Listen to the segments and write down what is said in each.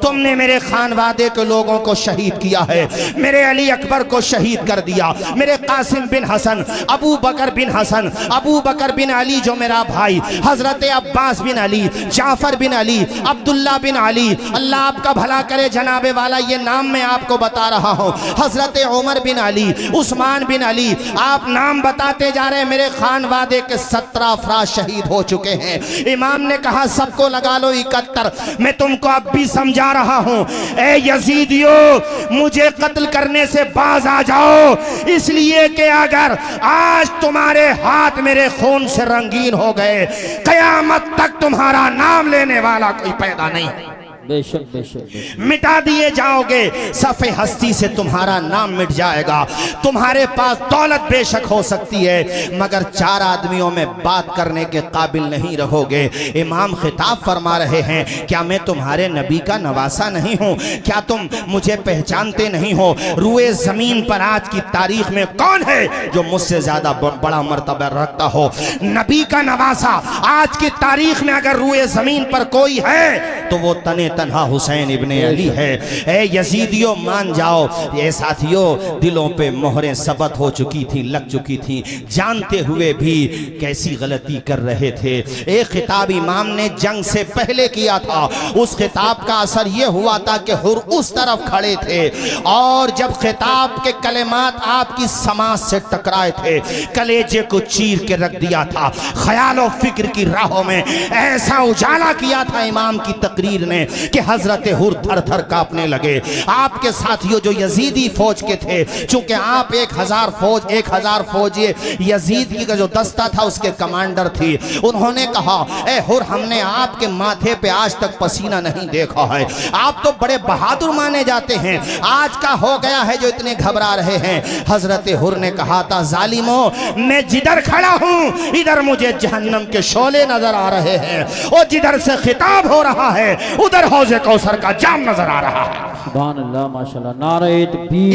तुमने मेरे खानवादे के लोगों को शहीद किया है, मेरे अली अकबर को शहीद कर दिया, मेरे कासिम बिन हसन, अबू बकर बिन हसन, अबू बकर बिन अली जो मेरा भाई, हजरत अब्बास बिन अली, जाफर बिन अली, अब्दुल्ला बिन अली, अल्लाह आपका भला करे जनाबे वाला, ये नाम मैं आपको बता रहा हूँ, हजरत उमर बिन अली, उस्मान बिन अली, आप नाम बताते जा रहे हैं। मेरे खानवादे के 17 अफराद शहीद हो चुके हैं। इमाम ने कहा सबको लगा लो 71। मैं तुमको अब भी समझा रहा हूँ, ए यजीदियों, मुझे कत्ल करने से बाज आ जाओ, इसलिए कि अगर आज तुम्हारे हाथ मेरे खून से रंगीन हो गए, कयामत तक तुम्हारा नाम लेने वाला कोई पैदा नहीं। बेशक बेशक मिटा दिए जाओगे, सफ़े हस्ती से तुम्हारा नाम मिट जाएगा। तुम्हारे पास दौलत बेशक हो सकती है, मगर 4 आदमियों में बात करने के काबिल नहीं रहोगे। इमाम खिताब फरमा रहे हैं, क्या मैं तुम्हारे नबी का नवासा नहीं हूँ? क्या तुम मुझे पहचानते नहीं हो? रुए ज़मीन पर आज की तारीख में कौन है जो मुझसे ज़्यादा बड़ा मर्तबा रखता हो? नबी का नवासा आज की तारीख में अगर रुए ज़मीन पर कोई है तो वो तने तन्हा हुसैन इब्ने अली है। ए यजीदियों मान जाओ, ये साथियों दिलों पे मोहरें सबत हो चुकी थी, लग चुकी थी, जानते हुए भी कैसी गलती कर रहे थे। एक खिताब इमाम ने जंग से पहले किया था, उस खिताब का असर ये हुआ था कि हुर उस तरफ खड़े थे और जब खिताब के कलेमात आपकी समाज से टकराए थे, कलेजे को चीर के रख दिया था। ख्याल और फिक्र की राहों में ऐसा उजाला किया था इमाम की तकरीर ने कि हजरत हुर थर थर कांपने लगे। आपके साथियों जो यजीदी फौज के थे, चूंकि आप 1000 फौज ये यजीद की का जो दस्ता था उसके कमांडर थी, उन्होंने कहा, ए हुर, हमने आपके माथे पे आज तक पसीना नहीं देखा है, आप तो बड़े बहादुर माने जाते हैं, आज का हो गया है जो इतने घबरा रहे हैं? हजरत हुर ने कहा था, जालिमों, मैं जिधर खड़ा हूं इधर मुझे जहन्नम के शोले नजर आ रहे हैं, और जिधर से खिताब हो रहा है उधर हौज़े कौसर का जाम नजर आ रहा है। सुभान अल्लाह, माशाल्लाह, नारे तकबीर।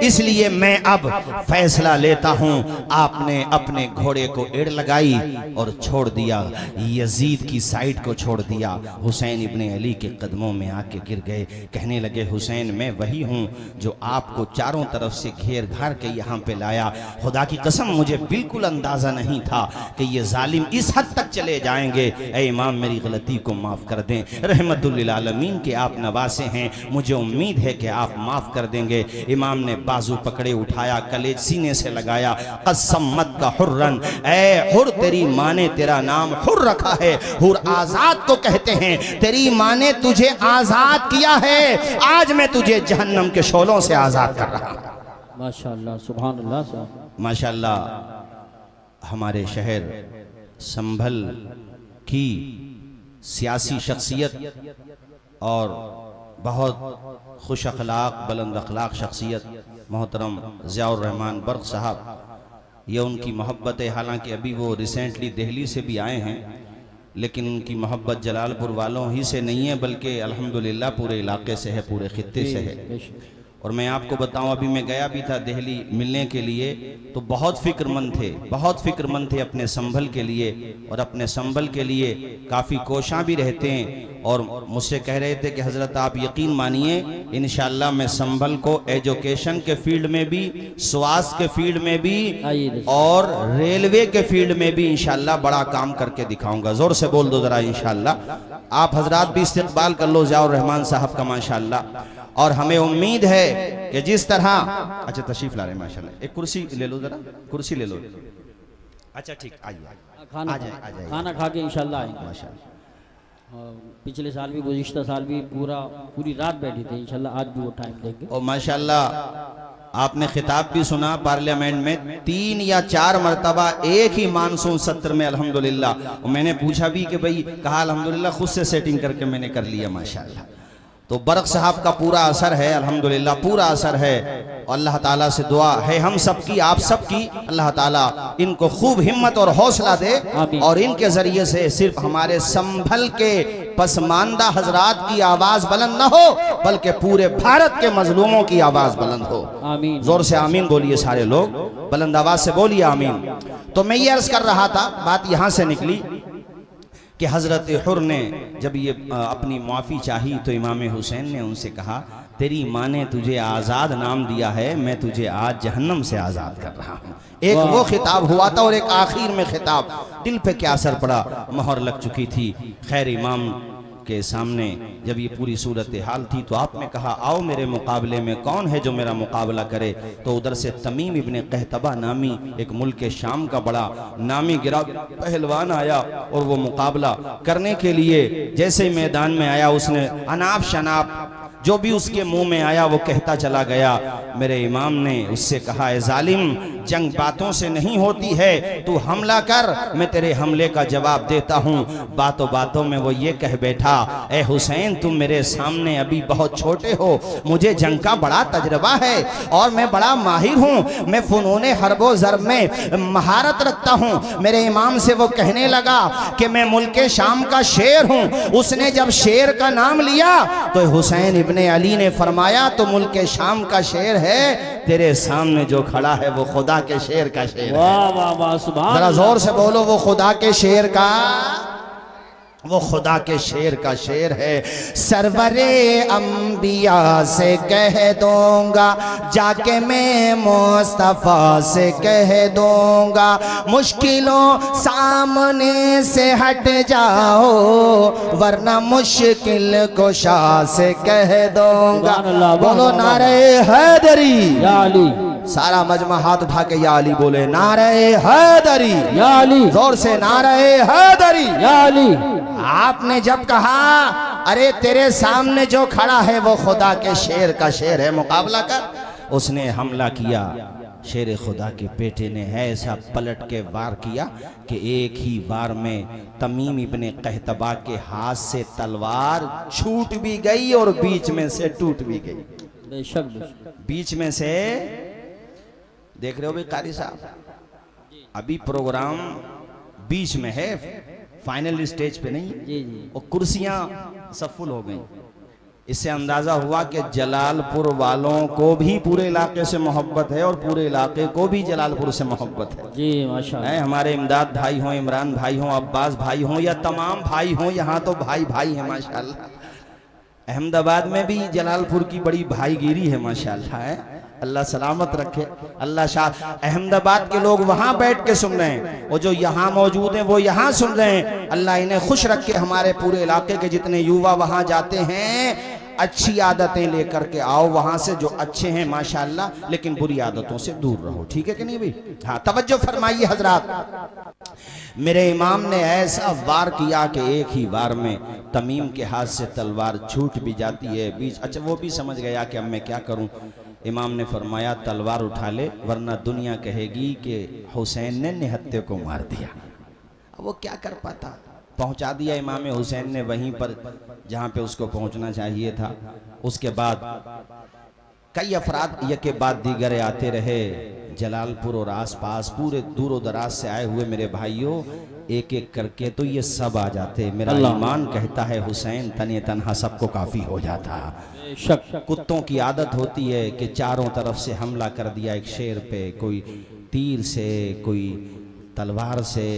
इसलिए मैं अब फैसला लेता हूं, आपने अपने घोड़े को एड़ लगाई और छोड़ दिया, यजीद की साइड को छोड़ दिया, हुसैन इब्ने अली के कदमों में आके गिर गए। कहने लगे, हुसैन, मैं वही हूं जो आपको चारों तरफ से घेर घार के यहाँ पे लाया। खुदा की कसम मुझे बिल्कुल अंदाजा नहीं था कि ये जालिम इस हद तक चले जाएंगे। ऐ इमाम, मेरी गलती को माफ कर दें, रहमतुल लिल आलमीन के आप नवासे हैं, मुझे उम्मीद है कि आप माफ कर देंगे। इमाम ने बाजू पकड़े उठाया, कलेज सीने से लगाया, कसम मत का हुर्रन, ऐ हुर, तेरी माँ ने तेरा नाम हुर रखा है, हुर आजाद को कहते हैं, तेरी माँ ने तुझे आजाद किया है, आज मैं तुझे जहन्नम के शोलों से आजाद कर रहा हूं। माशाल्लाह, सुभान अल्लाह साहब, माशाल्लाह। हमारे शहर संभल की सियासी शख्सियत और बहुत खुश अखलाक, बुलंद अखलाक शख्सियत मोहतरम ज़ियाउर रहमान बर्क साहब, ये उनकी मोहब्बत है। हालांकि अभी वो रिसेंटली दिल्ली से भी आए हैं, लेकिन उनकी मोहब्बत जलालपुर वालों ही से नहीं है, बल्कि अल्हम्दुलिल्लाह पूरे इलाके से है, पूरे खित्ते से है। और मैं आपको बताऊं, अभी मैं गया भी था दिल्ली मिलने के लिए, तो बहुत फ़िक्रमंद थे अपने संभल के लिए, और अपने संभल के लिए काफ़ी कोशां भी रहते हैं। और मुझसे कह रहे थे कि हज़रत आप यकीन मानिए, इंशाअल्लाह मैं संभल को एजुकेशन के फील्ड में भी, स्वास्थ्य के फील्ड में भी और रेलवे के फील्ड में भी इंशाअल्लाह बड़ा काम करके दिखाऊंगा। ज़ोर से बोल दो ज़रा इंशाअल्लाह। आप हजरात भी इस्तकबाल कर लो ज़ियाउर रहमान साहब का माशाअल्लाह। और हमें उम्मीद है कि जिस तरह, अच्छा तशरीफ ला रहे हैं माशाल्लाह, एक कुर्सी ले लो, जरा कुर्सी ले लो। अच्छा ठीक, आइए, खाना खा के इंशाल्लाह आएंगे माशाल्लाह। पिछले साल भी, गुज़िश्ता साल भी पूरी रात बैठी थे, इंशाल्लाह आज भी वो टाइम देंगे। और माशाल्लाह आपने खिताब भी सुना पार्लियामेंट में 3 या 4 मरतबा एक ही मानसून सत्र में अल्हम्दुलिल्लाह। और मैंने पूछा भी कि भाई, कहा अल्हम्दुलिल्लाह खुद से सेटिंग करके मैंने कर लिया माशाल्लाह। तो बर्क साहब का पूरा असर है अल्हम्दुलिल्लाह, पूरा असर है। अल्लाह ताला से दुआ है हम सबकी, आप सबकी, अल्लाह ताला इनको खूब हिम्मत और हौसला दे, और इनके ज़रिए से सिर्फ हमारे संभल के पसमानदा हजरात की आवाज़ बुलंद न हो, बल्कि पूरे भारत के मजलूमों की आवाज़ बुलंद हो। आमीन। ज़ोर से आमीन बोलिए सारे लोग, बुलंद आवाज़ से बोलिए आमीन। तो मैं ये अर्ज़ कर रहा था, बात यहाँ से निकली कि हज़रत हुर ने जब ये अपनी माफ़ी चाही तो इमाम हुसैन ने उनसे कहा, तेरी माँ ने तुझे आज़ाद नाम दिया है, मैं तुझे आज जहन्नम से आज़ाद कर रहा हूँ। एक वो खिताब हुआ था और एक आखिर में खिताब। दिल पे क्या असर पड़ा, मोहर लग चुकी थी। खैर इमाम के सामने जब ये पूरी सूरत हाल थी तो आपने कहा, आओ मेरे मुकाबले में कौन है जो मेरा मुकाबला करे। तो उधर से तमीम इब्ने कहतबा नामी एक मुल्क शाम का बड़ा नामी गिरा पहलवान आया और वो मुकाबला करने के लिए जैसे ही मैदान में आया उसने अनाप शनाप जो भी उसके मुंह में आया वो कहता चला गया। मेरे इमाम ने उससे कहा, ए जालिम, जंग बातों से नहीं होती है, तू हमला कर, मैं तेरे हमले का जवाब देता हूँ। बातों बातों में वो ये कह बैठा, ए हुसैन, तुम मेरे सामने अभी बहुत छोटे हो, मुझे जंग का बड़ा तजर्बा है और मैं बड़ा माहिर हूँ, मैं फ़ुनूने हर्बो ज़र्ब में महारत रखता हूँ। मेरे इमाम से वो कहने लगा कि मैं मुल्क शाम का शेर हूँ। उसने जब शेर का नाम लिया तो हुसैन इब्ने अली ने फरमाया, तो मुल्क शाम का शेर है, तेरे सामने जो खड़ा है वो खुदा के शेर का शेर है। वाह वाह वाह, सुभान जरा अल्लाह। जोर से बोलो, वो खुदा के शेर का, वो खुदा के शेर का शेर है। सरवरे अंबिया से कह दूंगा, जाके मैं मुस्तफ़ा से कह दूंगा, मुश्किलों सामने से हट जाओ, वरना मुश्किल कुशा से कह दूंगा। बोलो नारे हैदरी, या अली, सारा मजमा हाथ उठा के या अली बोले, नारे हैदरी, या अली, जोर से नारे हैदरी। या अली। आपने जब कहा, अरे तेरे सामने जो खड़ा है वो खुदा के शेर का शेर है, मुकाबला कर, उसने हमला किया। शेर खुदा के बेटे ने ऐसा पलट के वार किया कि एक ही वार में तमीम इब्ने कहतबा के हाथ से तलवार छूट भी गई और बीच में से टूट भी गई। बेशक बेशक। बीच में से देख रहे हो भाई कारी साहब, अभी प्रोग्राम बीच में है, फाइनल स्टेज पे नहीं। जी जी। और कुर्सियां सब फुल हो गई। इससे अंदाजा हुआ कि जलालपुर वालों को भी पूरे इलाके से मोहब्बत है और पूरे इलाके को भी जलालपुर से मोहब्बत है। जी माशाअल्लाह। है हमारे इमदाद भाई हों, इमरान भाई हों, अब्बास भाई हों या तमाम भाई हों, यहाँ तो भाई भाई है माशाअल्लाह। अहमदाबाद में भी जलालपुर की बड़ी भाईगिरी है माशाअल्लाह। है अल्लाह सलामत रखे, अल्लाह शाह। अहमदाबाद के लोग वहाँ बैठ के सुन रहे हैं और जो यहाँ मौजूद हैं वो यहाँ सुन रहे हैं। अल्लाह इन्हें खुश रखे। हमारे पूरे इलाके के जितने युवा वहाँ जाते हैं, अच्छी आदतें लेकर के आओ वहाँ से, जो अच्छे हैं माशाअल्लाह, लेकिन बुरी आदतों से दूर रहो। ठीक है कि नहीं भाई? हाँ, तवज्जो फरमाइए हजरात। मेरे इमाम ने ऐसा वार किया कि एक ही वार में तमीम के हाथ से तलवार छूट भी जाती है बीच। अच्छा, वो भी समझ गया कि अब मैं क्या करूं। इमाम ने फरमाया, तलवार उठा ले, वरना दुनिया कहेगी कि हुसैन ने निहत्ते को मार दिया। अब वो क्या कर पाता। पहुंचा दिया इमाम हुसैन ने वहीं पर जहां पे उसको पहुंचना चाहिए था। उसके बाद कई अफराद यके बाद दीगर आते रहे। जलालपुर और आसपास पूरे दूर दराज से आए हुए मेरे भाइयों, एक एक करके तो ये सब आ जाते। मेरा ईमान कहता है हुसैन तने तन्हा सबको काफ़ी हो जाता। कुत्तों की आदत होती है कि चारों तरफ से हमला कर दिया एक शेर पे, कोई तीर से, कोई तलवार से,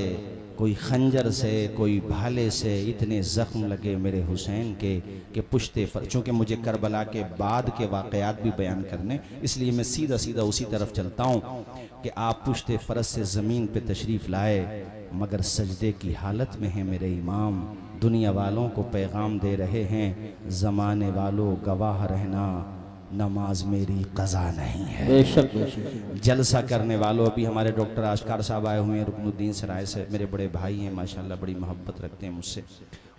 कोई खंजर से, कोई भाले से। इतने ज़ख्म लगे मेरे हुसैन के कि पुश्ते फर, चूँकि मुझे करबला के बाद के वाक़यात भी बयान करने, इसलिए मैं सीधा सीधा उसी तरफ चलता हूँ कि आप पुश्ते फ़रस से ज़मीन पे तशरीफ़ लाए, मगर सजदे की हालत में हैं मेरे इमाम। दुनिया वालों को पैगाम दे रहे हैं, ज़माने वालों गवाह रहना, नमाज मेरी कज़ा नहीं है। बेशक बेशक। जलसा करने वालों, अभी हमारे डॉक्टर आशकार साहब आए हुए हैं रुकनुद्दीन सराय से, मेरे बड़े भाई हैं माशाल्लाह, बड़ी मोहब्बत रखते हैं मुझसे।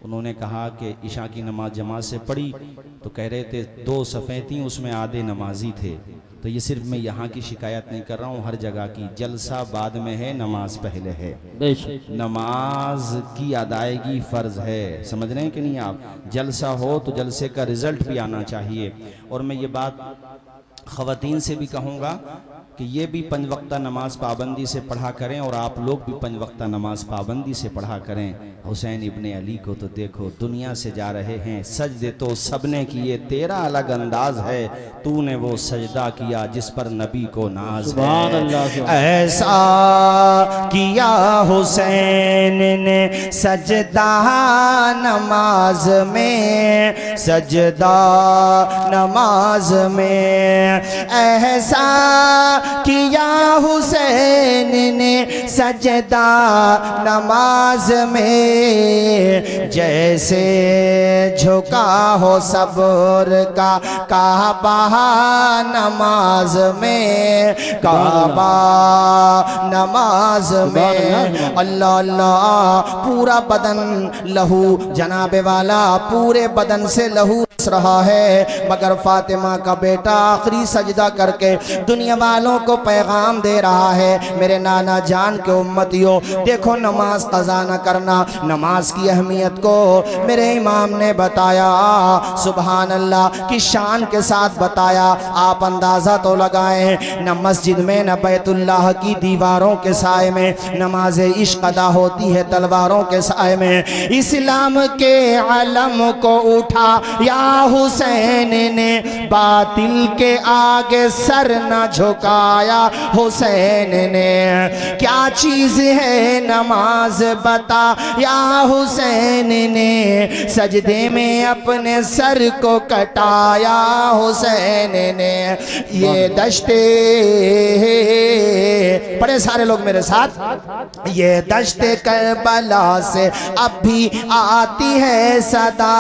उन्होंने कहा कि इशा की नमाज जमात से पढ़ी तो कह रहे थे 2 सफ़े थी, उसमें आधे नमाजी थे। तो ये सिर्फ मैं यहाँ की शिकायत नहीं कर रहा हूँ, हर जगह की। जलसा बाद में है, नमाज पहले है। नमाज की अदायगी फ़र्ज़ है, समझ रहे हैं कि नहीं आप? जलसा हो तो जलसे का रिज़ल्ट भी आना चाहिए। और मैं ये बात ख़वातीन से भी कहूँगा कि ये भी 5 वक्ता नमाज पाबंदी से पढ़ा करें और आप लोग भी 5 वक्ता नमाज पाबंदी से पढ़ा करें। हुसैन इब्ने अली को तो देखो दुनिया से जा रहे हैं, सजदे तो सबने किए, तेरा अलग अंदाज है, तूने वो सजदा किया जिस पर नबी को नाज है। ऐसा किया हुसैन ने सजदा नमाज में, सजदा नमाज में, ऐसा किया हुसैन ने सजदा नमाज में, जैसे झुका हो सब्र का काबा नमाज में, काबा नमाज में। अल्लाह अल्लाह, पूरा बदन लहू, जनाबे वाला पूरे बदन से लहू रहा है, मगर फातिमा का बेटा आखिरी सजदा करके दुनिया वालों को पैगाम दे रहा है, मेरे नाना जान के उम्मतियों, देखो नमाज कज़ा न करना। नमाज की अहमियत को मेरे इमाम ने बताया, सुभान अल्लाह की शान के साथ बताया। आप अंदाज़ा तो लगाएं, न मस्जिद में न बैतुल्लाह की दीवारों के साए में नमाज इश्क अदा होती है, तलवारों के साए में। इस्लाम के अलम को उठा या हुसैन ने, बातिल के आगे सर न झुकाया हुसैन ने। क्या चीज है नमाज बता या हुसैन ने, सजदे में अपने सर को कटाया हुसैन ने। ये दश्ते, पढ़े सारे लोग मेरे साथ, ये दश्ते करबला से अब भी आती है सदा,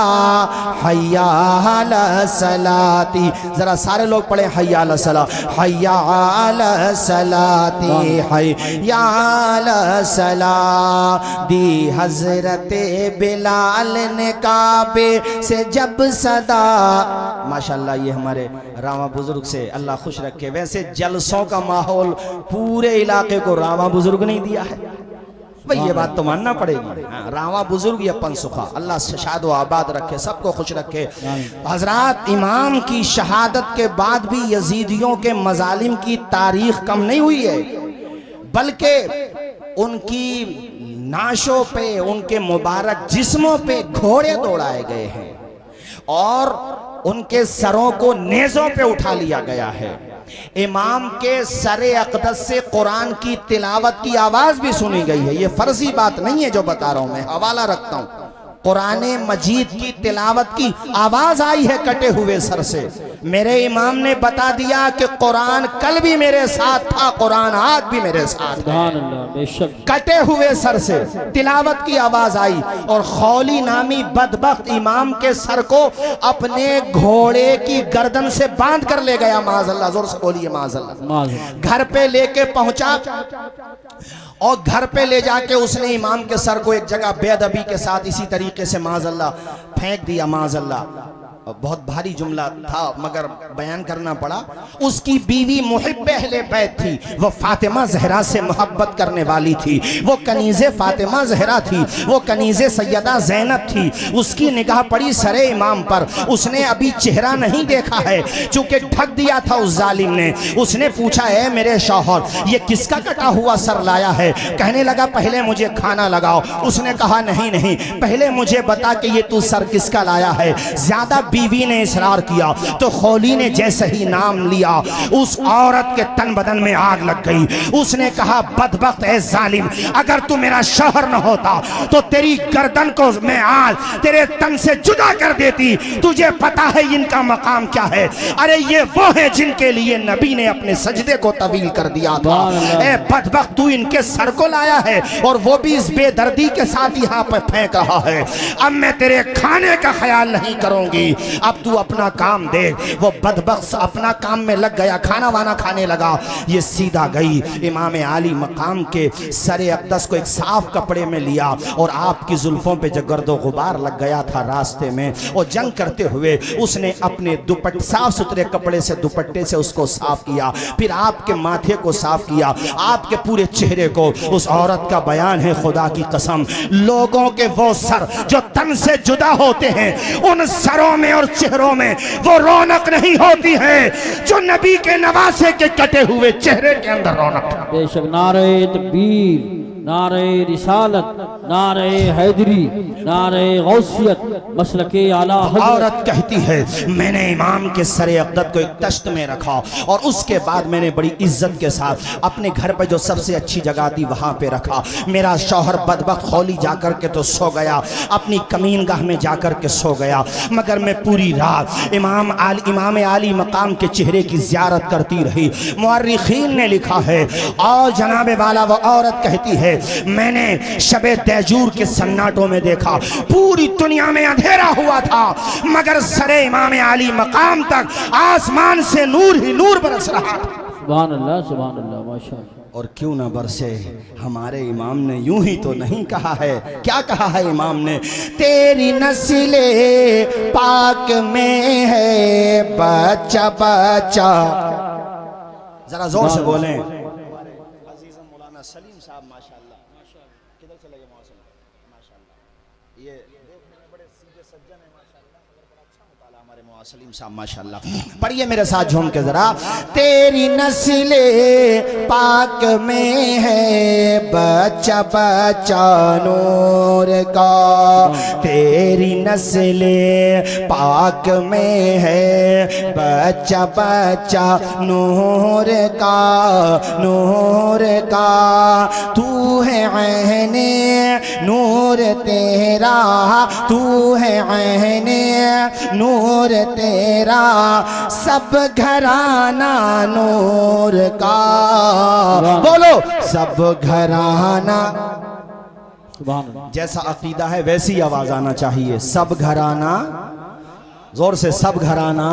हय्या अला सलाती। जरा सारे लोग पढ़े हय्या अला सला, हय्या अला सलाती, हय्या अला सला। दी हजरत बिलाल ने काबे से जब सदा, माशाल्लाह ये हमारे रामा बुजुर्ग से अल्लाह खुश रखे। वैसे जलसों का माहौल पूरे इलाके को रामा बुजुर्ग नहीं दिया है भाई, ये बात तो मानना पड़ेगी। रावा बुजुर्ग ये अपन सुखा, अल्लाह शाद व आबाद रखे, सबको खुश रखे। हजरात, इमाम की शहादत के बाद भी यजीदियों के मजालिम की तारीख कम नहीं हुई है, बल्कि उनकी नाशों पे, उनके मुबारक जिस्मों पे घोड़े दौड़ाए गए हैं और उनके सरों को नेज़ों पे उठा लिया गया है। इमाम के सरे अक़दस से कुरान की तिलावत की आवाज भी सुनी गई है। ये फर्जी बात नहीं है जो बता रहा हूं, मैं हवाला रखता हूं। कुरान मजीद की तिलावत की आवाज आई है कटे हुए सर से। मेरे इमाम ने बता दिया कि कुरान कल भी मेरे साथ था, कुरान आज भी मेरे साथ है। कटे हुए सर से तिलावत की आवाज आई और खौली नामी बदबख्त इमाम के सर को अपने घोड़े की गर्दन से बांध कर ले गया। माज़अल्लाह, जोर से बोलिए माज़अल्लाह। घर पे लेके पहुंचा और घर पे ले जाके उसने इमाम के सर को एक जगह बेअदबी के साथ इसी तरीके से माज़अल्लाह फेंक दिया। माज़अल्लाह, बहुत भारी जुमला था मगर बयान करना पड़ा। उसकी बीवी मुहिब्बे अहले बैत थी, वो फातिमा ज़हरा से मोहब्बत करने वाली थी, वो कनीज़े फातिमा ज़हरा थी, वो कनीज़े सैयदा ज़ैनब थी। उसकी निगाह पड़ी सरे इमाम पर, उसने अभी चेहरा नहीं देखा है चूंकि ढक दिया था उस जालिम ने। उसने पूछा, है मेरे शौहर, ये किसका कटा हुआ सर लाया है? कहने लगा, पहले मुझे खाना लगाओ। उसने कहा, नहीं नहीं, पहले मुझे बता कि ये तू सर किसका लाया है। ज्यादा बीवी ने इसरार किया तो खौली ने जैसे ही नाम लिया उस औरत के तन बदन में आग लग गई। उसने कहा, बदबख्त ए जालिम, अगर तू मेरा शौहर न होता तो तेरी गर्दन को मैं आज तेरे तन से जुदा कर देती। तुझे पता है इनका मकाम क्या है? अरे ये वो है जिनके लिए नबी ने अपने सजदे को तवील कर दिया था। ए बदबख्त, तू इनके सर को लाया है और वो भी इस बेदर्दी के साथ यहाँ पर फेंक रहा है। अब मैं तेरे खाने का ख्याल नहीं करूंगी, अब तू अपना काम देख। वो बदबख्त अपना काम में लग गया, खाना वाना खाने लगा। ये सीधा गई इमाम आली मकाम के सरे अक़दस को एक साफ कपड़े में लिया और आपकी जुल्फों पे जो गर्दो गुबार लग गया था रास्ते में, और जंग करते हुए उसने अपने दुपट्टे, साफ सुथरे कपड़े से दुपट्टे से उसको साफ किया, फिर आपके माथे को साफ किया, आपके पूरे चेहरे को। उस औरत का बयान है, खुदा की कसम, लोगों के वो सर जो तन से जुदा होते हैं, उन सरों में और चेहरों में वो रौनक नहीं होती है जो नबी के नवासे के कटे हुए चेहरे के अंदर रौनक है। बेशक नारे तकबीर, नारे रिसालत, नारे हैदरी, नारे गौसियत, मसलके आला हज़रत। औरत कहती है मैंने इमाम के सरे अक़दत को एक तश्त में रखा और उसके बाद मैंने बड़ी इज्जत के साथ अपने घर पर जो सबसे अच्छी जगह थी वहां पे रखा। मेरा शौहर बदबख्त खौली जाकर के तो सो गया, अपनी कमीनगाह में जाकर के सो गया, मगर मैं पूरी रात इमाम आली मकाम के चेहरे की ज़ियारत करती रही। मुअर्रिखीन ने लिखा है और जनाबे वाला वो औरत कहती है मैंने शबे तैजूर के सन्नाटों में देखा, पूरी दुनिया में अंधेरा हुआ था मगर सरे इमाम आली मकाम तक आसमान से नूर ही नूर बरस रहा था। सुभान अल्लाह माशाअल्लाह। और क्यों न बरसे, हमारे इमाम ने यूं ही तो नहीं कहा है। क्या कहा है इमाम ने? तेरी नस्ले पाक में है बच्चा बच्चा। जरा जोर से बोलें। मौलाना सलीम साहब माशाअल्लाह, किधर चले गए माशाअल्लाह, ये देखने में बड़े सीधे सज्जन हैं माशाअल्लाह, मगर बड़ा अच्छा मुताला हमारे मौलाना सलीम साहब माशाअल्लाह। पढ़िए मेरे साथ झूम के जरा। तेरी नस्ले पाक में है बच्चा बच्चा नूर का, तेरी नस्ले पाक में है बच्चा बच्चा नूर का, नूर का। तू है ऐने नूर तेरा, तू है ऐने नूर तेरा, सब घराना नूर का। बोलो सब घराना। जैसा अकीदा है वैसी आवाज आना चाहिए। सब घराना, जोर से सब घराना।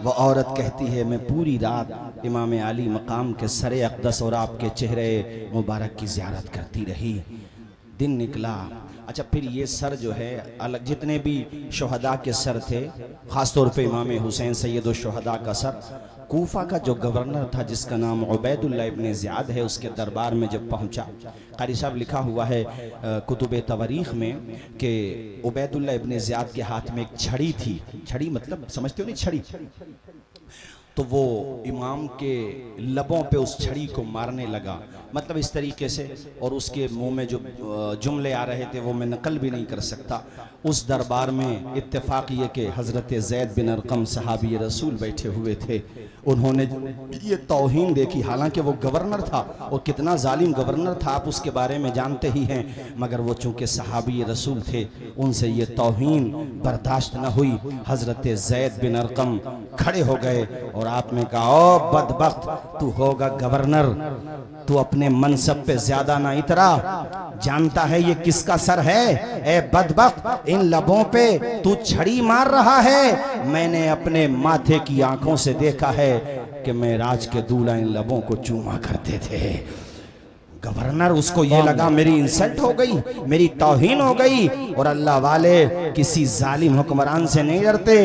वो औरत कहती है मैं पूरी रात इमाम आली मकाम के सरे अक़दस और आपके चेहरे मुबारक की ज़ियारत करती रही। दिन निकला। अच्छा, फिर ये सर जो है अलग, जितने भी शुहदा के सर थे, ख़ास तौर पे इमाम हुसैन सैयद शुहदा का सर, कूफा का जो गवर्नर था जिसका नाम उबैदुल्लाह इब्न ज़ियाद है, उसके दरबार में जब पहुंचा, कारी साहब लिखा हुआ है कुतुब तवारीख़ में कि उबैदुल्लाह इब्न ज़ियाद के हाथ में एक छड़ी थी। छड़ी मतलब समझते हो नहीं, छड़ी। तो वो इमाम के लबों पे उस छड़ी को मारने लगा, मतलब इस तरीके से, और उसके मुंह में जो जुमले आ रहे थे वो मैं नकल भी नहीं कर सकता। उस दरबार में इत्तेफाक ये कि हज़रत ज़ैद बिन अरक़म सहाबी रसूल बैठे हुए थे। उन्होंने ये तौहीन देखी, हालांकि वो गवर्नर था और कितना जालिम गवर्नर था आप उसके बारे में जानते ही हैं, मगर वो चूँकि सहाबी रसूल थे उनसे ये तौहीन बर्दाश्त न हुई। हज़रत ज़ैद बिन अरक़म खड़े हो गए और आपने कहा ओ बदबख्त, तू होगा गवर्नर, तू अपने मनसब पे ज्यादा ना इतरा। जानता है ये किसका सर है? ए बदबख्त, इन लबों पे तू छड़ी मार रहा है। मैंने अपने माथे की आंखों से देखा है कि मैं राज के दूल्हा इन लबों को चूमा करते थे। गवर्नर, उसको ये लगा मेरी इंसल्ट हो गई, मेरी तौहीन हो गई। और अल्लाह वाले किसी जालिम हुक्मरान से नहीं डरते,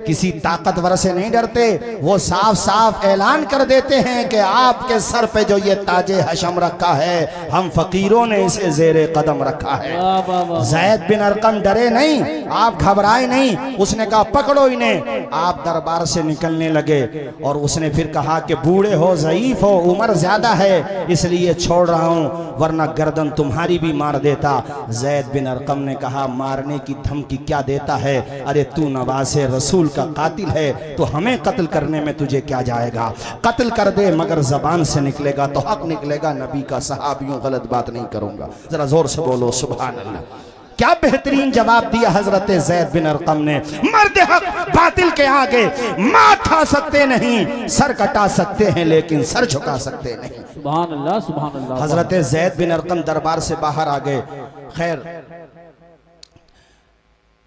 किसी ताकतवर से नहीं डरते। वो साफ साफ ऐलान कर देते हैं कि आपके सर पे जो ये ताजे हशम रखा है, हम फकीरों ने इसे ज़ेरे कदम रखा है। ज़ैद बिन अरक़म डरे नहीं, आप घबराए नहीं। उसने कहा पकड़ो इन्हें। आप दरबार से निकलने लगे और उसने फिर कहा कि बूढ़े हो, ज़ईफ हो, उम्र ज्यादा है, इसलिए छोड़ रहा हूं, वरना गर्दन तुम्हारी भी मार देता। ज़ैद बिन अरक़म ने कहा मारने की धमकी क्या देता है? अरे तू नवासे रसूल का कातिल है, तो हमें कत्ल करने में तुझे क्या जाएगा? कत्ल कर दे, मगर जबान से निकलेगा तो हक निकलेगा। नबी का सहाबियों गलत बात नहीं करूंगा। जरा जोर से बोलो सुभान अल्लाह। क्या बेहतरीन जवाब दिया हजरत ज़ैद बिन अरक़म ने। मर्द हक बातिल के आगे माथा सकते नहीं, सर कटा सकते हैं लेकिन सर झुका सकते नहीं। सुभान अल्लाह, सुभान अल्लाह। हजरत ज़ैद बिन अरक़म दरबार से बाहर आ गए। खैर,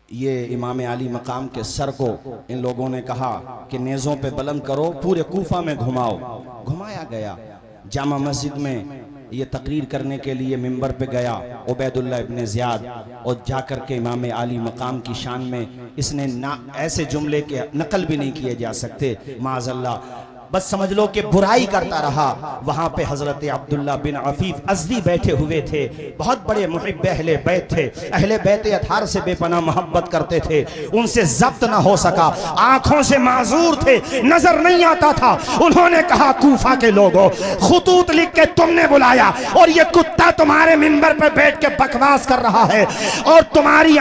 ये इमाम आली मकाम के सर को इन लोगों ने कहा कि नेज़ों पे बुलंद करो, पूरे कूफा में घुमाओ। घुमाया गया। जामा मस्जिद में ये तकरीर करने के लिए मिंबर पे गया उबैदुल्लाह इब्न ज़ियाद, और जाकर के इमाम आली मकाम की शान में इसने ना ऐसे जुमले के नकल भी नहीं किए जा सकते, माज़अल्लाह, बस समझ लो कि बुराई करता रहा। वहां पे हजरत अब्दुल्ला बिन अफीफ अज़दी बैठे हुए थे, बहुत बड़े मुहिब अहले बैत थे, अहले बैत अथार से बेपनाह मोहब्बत करते थे, उनसे जब्त ना हो सका, आंखों से माजूर थे, नजर नहीं आता था। उन्होंने कहा कूफा के लोगों, खुतूत लिख के तुमने बुलाया और ये कुत्ता तुम्हारे मिंबर पे बैठ के बकवास कर रहा है और तुम्हारी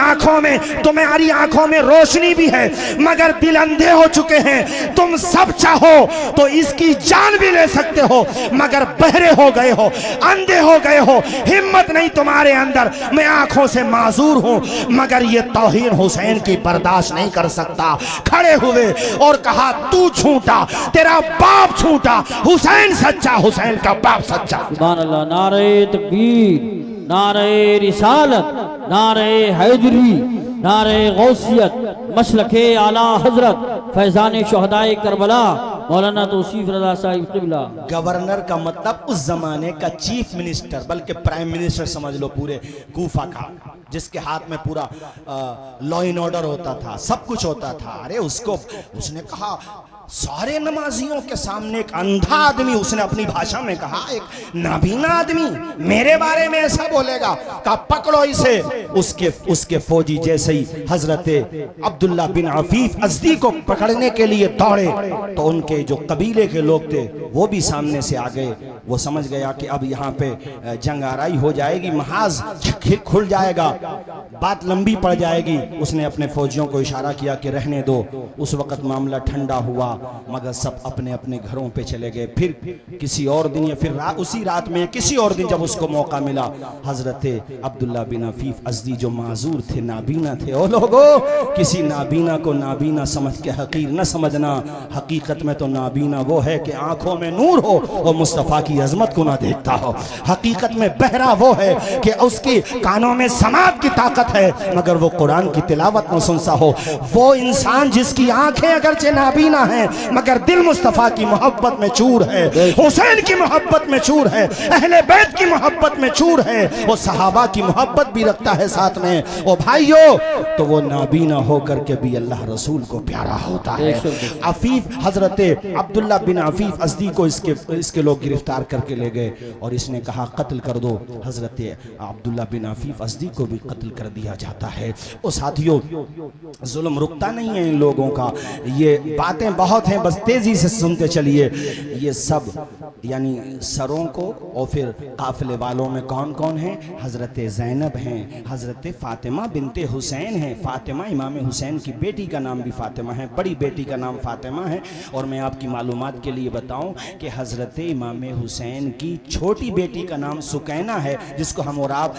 आंखों में रोशनी भी है मगर दिल अंधे हो चुके हैं। तुम सब चाहो तो इसकी जान भी ले सकते हो मगर बहरे हो गए हो, अंधे हो गए हो, हिम्मत नहीं तुम्हारे अंदर। मैं आंखों से माजूर हूं मगर ये तौहीन हुसैन की बर्दाश्त नहीं कर सकता। खड़े हुए और कहा तू झूठा, तेरा बाप झूठा, हुसैन सच्चा, हुसैन का बाप सच्चा। सुभान अल्लाह। नारे तकबीर, नारे रिसालत, नारे हैदरी, नारे गौसियत, मसलके आला हजरत फैजान शहदाए करबला मौलाना तौसीफ रज़ा साहिब क़िबला। गवर्नर का मतलब उस जमाने का चीफ मिनिस्टर, बल्कि प्राइम मिनिस्टर समझ लो पूरे कूफा का, जिसके हाथ में पूरा लॉ एंड ऑर्डर होता था, सब कुछ होता था। अरे उसने कहा सारे नमाजियों के सामने एक अंधा आदमी, उसने अपनी भाषा में कहा एक नाबीना आदमी मेरे बारे में ऐसा बोलेगा, कहा पकड़ो इसे। उसके फौजी जैसे ही हजरत अब्दुल्ला बिन अफीफ अज़दी को पकड़ने के लिए दौड़े तो उनके जो कबीले के लोग थे वो भी सामने से आ गए। वो समझ गया कि अब यहाँ पे जंग आराई हो जाएगी, महाज खुल जाएगा, बात लंबी पड़ जाएगी। उसने अपने फौजियों को इशारा किया कि रहने दो। उस वक्त मामला ठंडा हुआ मगर सब अपने अपने घरों पे चले गए। फिर किसी और दिन या फिर उसी रात में किसी और दिन जब उसको मौका मिला, हजरत अब्दुल्ला बिन अफीफ अज़दी जो माजूर थे, नाबीना थे, ओ लोगों किसी नाबीना को नाबीना समझ के हकीर न समझना। हकीकत में तो नाबीना वो है कि आंखों में नूर हो और मुस्तफ़ा की अजमत को ना देखता हो। हकीकत में बहरा वो है कि उसके कानों में समात की ताकत है मगर वो कुरान की तिलावत न सुनता हो। वो इंसान जिसकी आंखें अगरचे नाबीना हैं मगर दिल मुस्तफ़ा की मोहब्बत में चूर है, हुसैन की मोहब्बत में चूर है, अहले बैत की मोहब्बत में चूर है, वो सहाबा की मोहब्बत भी रखता है साथ में। ओ भाइयों, तो वो नाबीना होकर के भी अल्लाह रसूल को प्यारा होता है। अफीफ हजरत अब्दुल्ला बिन अफीफ अज़दी को इसके लोग गिरफ्तार करके ले गए और इसने कहा कत्ल कर दो। हजरत अब्दुल्ला बिन अफीफ अज़दी को भी कत्ल कर दिया जाता है। ओ साथियों, जुल्म रुकता नहीं है इन लोगों का। ये बातें बहुत हैं, बस तेजी से सुनते चलिए। ये सब यानी सरों को और फिर काफिले वालों में कौन कौन है? हजरत ज़ैनब हैं, हजरत फातिमा बिनते हुसैन हैं। फातिमा इमाम हुसैन की बेटी का नाम भी फातिमा है, बड़ी बेटी का नाम फातिमा है। और मैं आपकी मालूमात के लिए बताऊं कि हजरत इमाम हुसैन की छोटी बेटी का नाम सुकैना है, जिसको हम और आप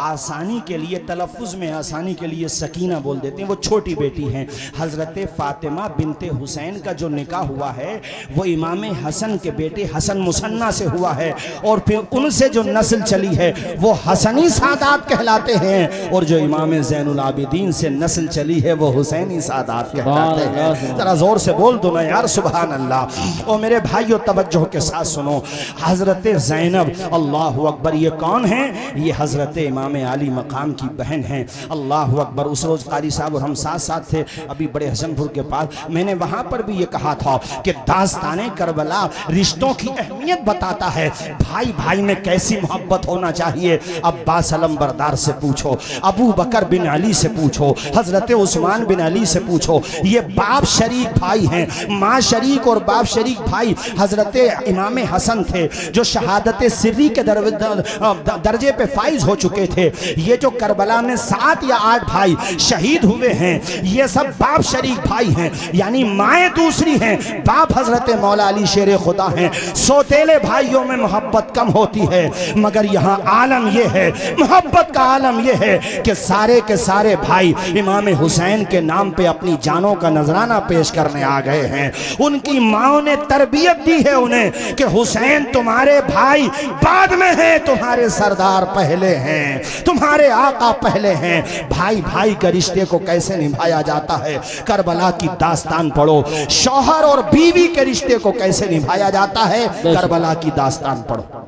आसानी के लिए तलफ़ुज़ में आसानी के लिए सकीना बोल देते हैं, वो छोटी बेटी हैं। हजरत फातिमा बिनते हुसैन का जो निकाह हुआ है वो इमाम हसन के बेटे हसन मुसन्ना से हुआ है और फिर उनसे जो नस्ल चली है वो हसनी सादात कहलाते हैं और जो इमाम ज़ैनुल आबिदीन से नस्ल चली है वो हुसैनी सादात कहलाते हैं। जरा जोर से बोल दो ना यार सुभान अल्लाह। और मेरे भाइयों तवज्जो के साथ सुनो, हजरत ज़ैनब अल्लाह अकबर ये कौन है? ये हजरत इमाम अली मकाम की बहन है। अल्लाह अकबर। उस रोज़ कारी साहब और हम साथ साथ थे अभी बड़े हसनपुर के पास। मैंने वहाँ पर भी ये कहा था कि दास्ताने करबला रिश्तों की अहमियत बताता है। भाई भाई में कैसी मोहब्बत होना चाहिए। अब्बास अलंबरदार से पूछो, अबू बकर बिन अली से पूछो, हजरत उस्मान बिन अली से पूछो। ये बाप शरीक भाई हैं, माँ शरीक और बाप शरीक भाई। हजरत इमाम हसन थे जो शहादत सिर्री के दर्जे पे फाइज हो चुके थे। ये जो करबला में 7 या 8 भाई शहीद हुए हैं ये सब बाप शरीक भाई हैं, यानी माएँ दूसरी हैं, बाप हजरत मौला अली शेर खुदा हैं। सौतेले भाइयों में मोहब्बत कम होती है मगर यहाँ आलम यह है, मोहब्बत का आलम यह है कि सारे के सारे भाई इमाम हुसैन के नाम पे अपनी जानों का नजराना पेश करने आ गए हैं। उनकी माओ ने तरबियत दी है उन्हें कि हुसैन तुम्हारे भाई बाद में हैं, तुम्हारे सरदार पहले हैं, तुम्हारे आका पहले हैं। भाई भाई के रिश्ते को कैसे निभाया जाता है करबला की दास्तान पढ़ो। शौहर और बीवी के रिश्ते को कैसे निभाया जाता है करबला की दास्तान पढ़ो।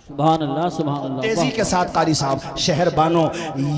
सुभान अल्लाह सुभान अल्लाह। तेजी के साथ कारी साहब, शहर बानो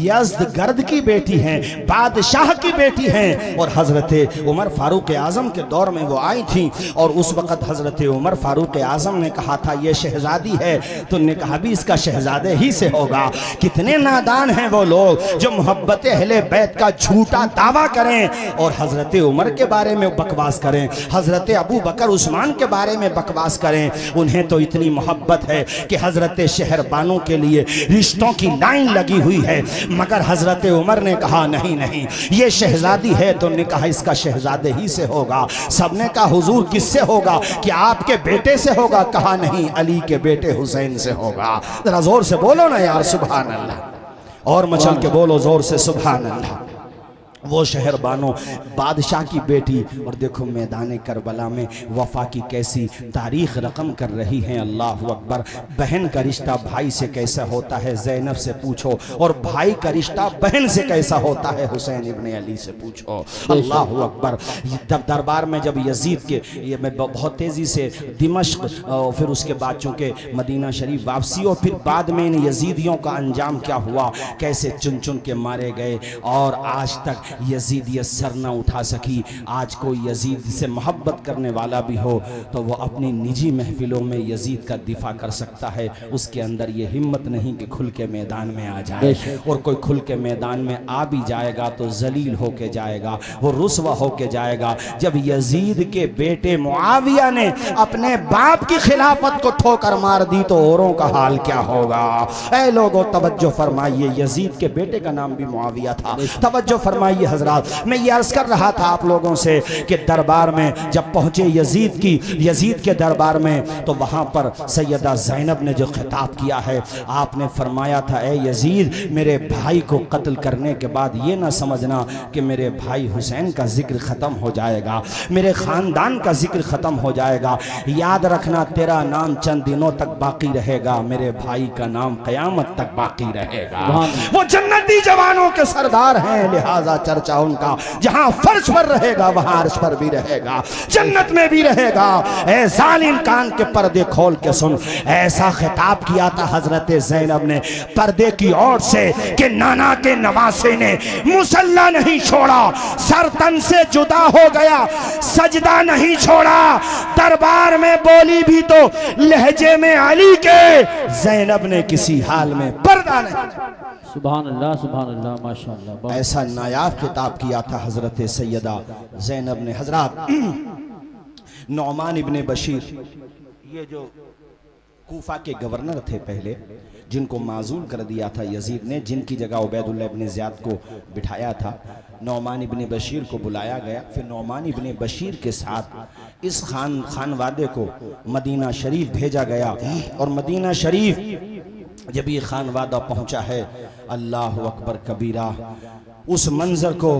यज़्द गर्द की बेटी हैं, बादशाह की बेटी हैं, और हजरत उमर फारूक आजम के दौर में वो आई थी। और उस वक़्त हजरत उमर फारूक आजम ने कहा था ये शहजादी है, तो ने कहा भी इसका शहजादे ही से होगा। कितने नादान हैं वो लोग जो मोहब्बत अहले बैत का झूठा दावा करें और हजरत उमर के बारे में बकवास करें, हजरत अबू बकर उस्मान के बारे में बकवास करें। उन्हें तो इतनी मोहब्बत है कि हजरत शहरबानों के लिए रिश्तों की लाइन लगी हुई है, मगर हजरत उमर ने कहा नहीं नहीं ये शहजादी है, तो ने कहा इसका शहजादे ही से होगा। सबने कहा हुजूर किससे होगा? कि आपके बेटे से होगा। कहा नहीं, अली के बेटे हुसैन से होगा। जरा जोर से बोलो ना यार सुभान अल्लाह, और मचल के बोलो जोर से सुभान अल्लाह। वो शहर बानो बादशाह की बेटी, और देखो मैदान करबला में वफा की कैसी तारीख रकम कर रही हैं। अल्लाह अकबर। बहन का रिश्ता भाई से कैसा होता है ज़ैनब से पूछो, और भाई का रिश्ता बहन से कैसा होता है हुसैन इब्ने अली से पूछो। अल्लाह अकबर। दरबार में जब यजीद के ये मैं बहुत तेज़ी से दिमश्क और फिर उसके बाद चूँकि मदीना शरीफ वापसी, और फिर बाद में इन यजीदियों का अंजाम क्या हुआ, कैसे चुन चुन के मारे गए, और आज तक यजीद ये सर न उठा सकी। आज कोई यजीद से मोहब्बत करने वाला भी हो तो वो अपनी निजी महफिलों में यजीद का दिफा कर सकता है, उसके अंदर ये हिम्मत नहीं कि खुल के मैदान में आ जाए। और कोई खुल के मैदान में आ भी जाएगा तो जलील होके जाएगा, वो रुस्वा होके जाएगा। जब यजीद के बेटे मुआविया ने अपने बाप की खिलाफत को ठोकर मार दी तो औरों का हाल क्या होगा? ऐ लोगों तवज्जो फरमाइए, यजीद के बेटे का नाम भी मुआविया था। तवज्जो फरमाइए हजरात, मैं ये अर्ज कर रहा था आप लोगों से कि दरबार में जब पहुंचे यजीद के दरबार में, तो वहां पर सैयदा ज़ैनब ने जो खिताब किया है, आपने फरमाया था ए यजीद, मेरे भाई को कत्ल करने के बाद ये ना समझना कि मेरे भाई हुसैन का जिक्र ख़त्म हो जाएगा, मेरे ख़ानदान का जिक्र ख़त्म हो जाएगा। याद रखना तेरा नाम चंद दिनों तक बाकी रहेगा, मेरे भाई का नाम क़यामत तक बाकी रहेगा। वो जन्नती जवानों के सरदार हैं, लिहाजा चर्चा उनका जहां फर्श पर रहेगा वहां अर्श पर भी रहेगा, जन्नत में भी रहेगा। ए जालिम कान के पर्दे खोल के सुन, ऐसा खिताब किया था हजरत ज़ैनब ने पर्दे की ओर से कि नाना के नवासे ने मुसल्ला नहीं छोड़ा, सर तन से जुदा हो गया, सजदा नहीं छोड़ा, दरबार में बोली भी तो लहजे में अली के, ज़ैनब ने किसी हाल में पर्दा नहीं। सुभान अल्लाह माशाअल्लाह। ऐसा नायाब खिताब किया था हजरत सैयदा ज़ैनब ने। हजरात नौमान इब्ने बशीर, ये जो कूफा के गवर्नर थे पहले, जिनको माजूल कर दिया था यजीद ने, जिनकी जगह उबैदुल्लाह इब्ने ज़ियाद को बिठाया था, नौमान इब्ने बशीर को बुलाया गया। फिर नौमान इब्ने बशीर के साथ इस खानवादे को मदीना शरीफ भेजा गया, और मदीना शरीफ जब ये खानवादा पहुंचा है, अल्लाह अकबर कबीरा, उस मंजर को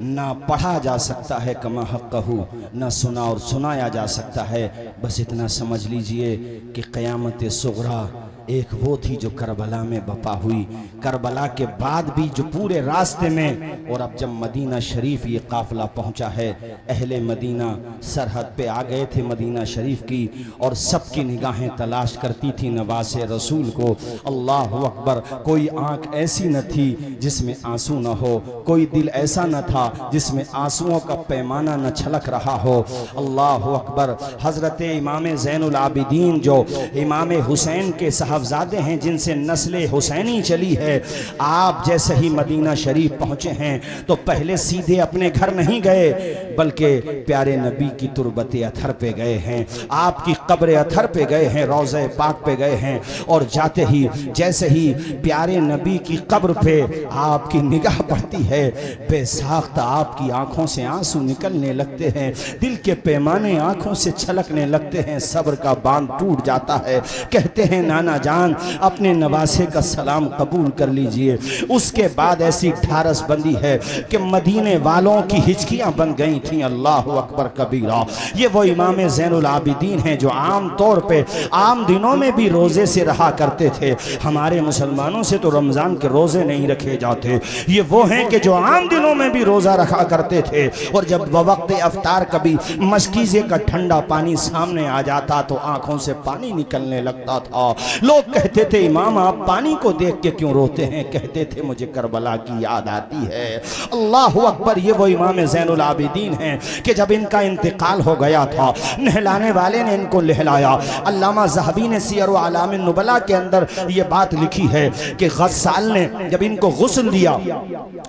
ना पढ़ा जा सकता है कमा हक़्क़हू, ना सुना और सुनाया जा सकता है। बस इतना समझ लीजिए कि क़यामत सुग़रा एक वो थी जो करबला में बपा हुई, करबला के बाद भी जो पूरे रास्ते में, और अब जब मदीना शरीफ ये काफ़िला पहुंचा है, अहले मदीना सरहद पे आ गए थे मदीना शरीफ की, और सबकी निगाहें तलाश करती थी नवासे रसूल को। अल्लाह अकबर। कोई आँख ऐसी न थी जिसमें आंसू न हो, कोई दिल ऐसा न था जिसमें आंसुओं का पैमाना न छलक रहा हो। अल्लाह अकबर। हज़रत इमाम ज़ैनुल आबिदीन जो इमाम हुसैन के साहबजादे हैं, जिनसे नस्ल हुसैनी चली है, आप जैसे ही मदीना शरीफ पहुँचे हैं तो पहले सीधे अपने घर नहीं गए, बल्कि प्यारे नबी की तुरबत अथर पे गए हैं, आपकी कब्र अथर पे गए हैं, रोज़े पाक पे गए हैं। और जाते ही जैसे ही प्यारे नबी की कब्र पे आपकी निगाह पड़ती है, बेसाख्त आपकी आंखों से आंसू निकलने लगते हैं, दिल के पैमाने आंखों से छलकने लगते हैं, सब्र का बांध टूट जाता है। कहते हैं नाना जान अपने नवासे का सलाम कबूल कर लीजिए। उसके बाद ऐसी ढारस बंदी है कि मदीने वालों की हिचकियां बन गई थी। अल्लाह अकबर कबीरा। ये वो इमाम ज़ैनुल आबिदीन हैं जो आम तौर पे आम दिनों में भी रोज़े से रहा करते थे। हमारे मुसलमानों से तो रमज़ान के रोज़े नहीं रखे जाते। ये वो हैं कि जो आम दिनों में भी रोज़ा रखा करते थे, और जब वक्त अफ्तार कभी मशकीज़े का ठंडा पानी सामने आ जाता तो आंखों से पानी निकलने लगता था। लोग कहते थे, इमाम आप पानी को देख के क्यों रोते हैं? कहते थे, मुझे करबला की याद आती है। अल्लाह अकबर। ये वो इमाम ज़ैनुल आबिदीन हैं कि जब इनका इंतकाल हो गया था, नहलाने वाले ने इनको नहलाया। अल्लामा ज़हबी ने सियर व आलाम नुबला के अंदर ये बात लिखी है कि गस्साल ने जब इनको गुस्ल दिया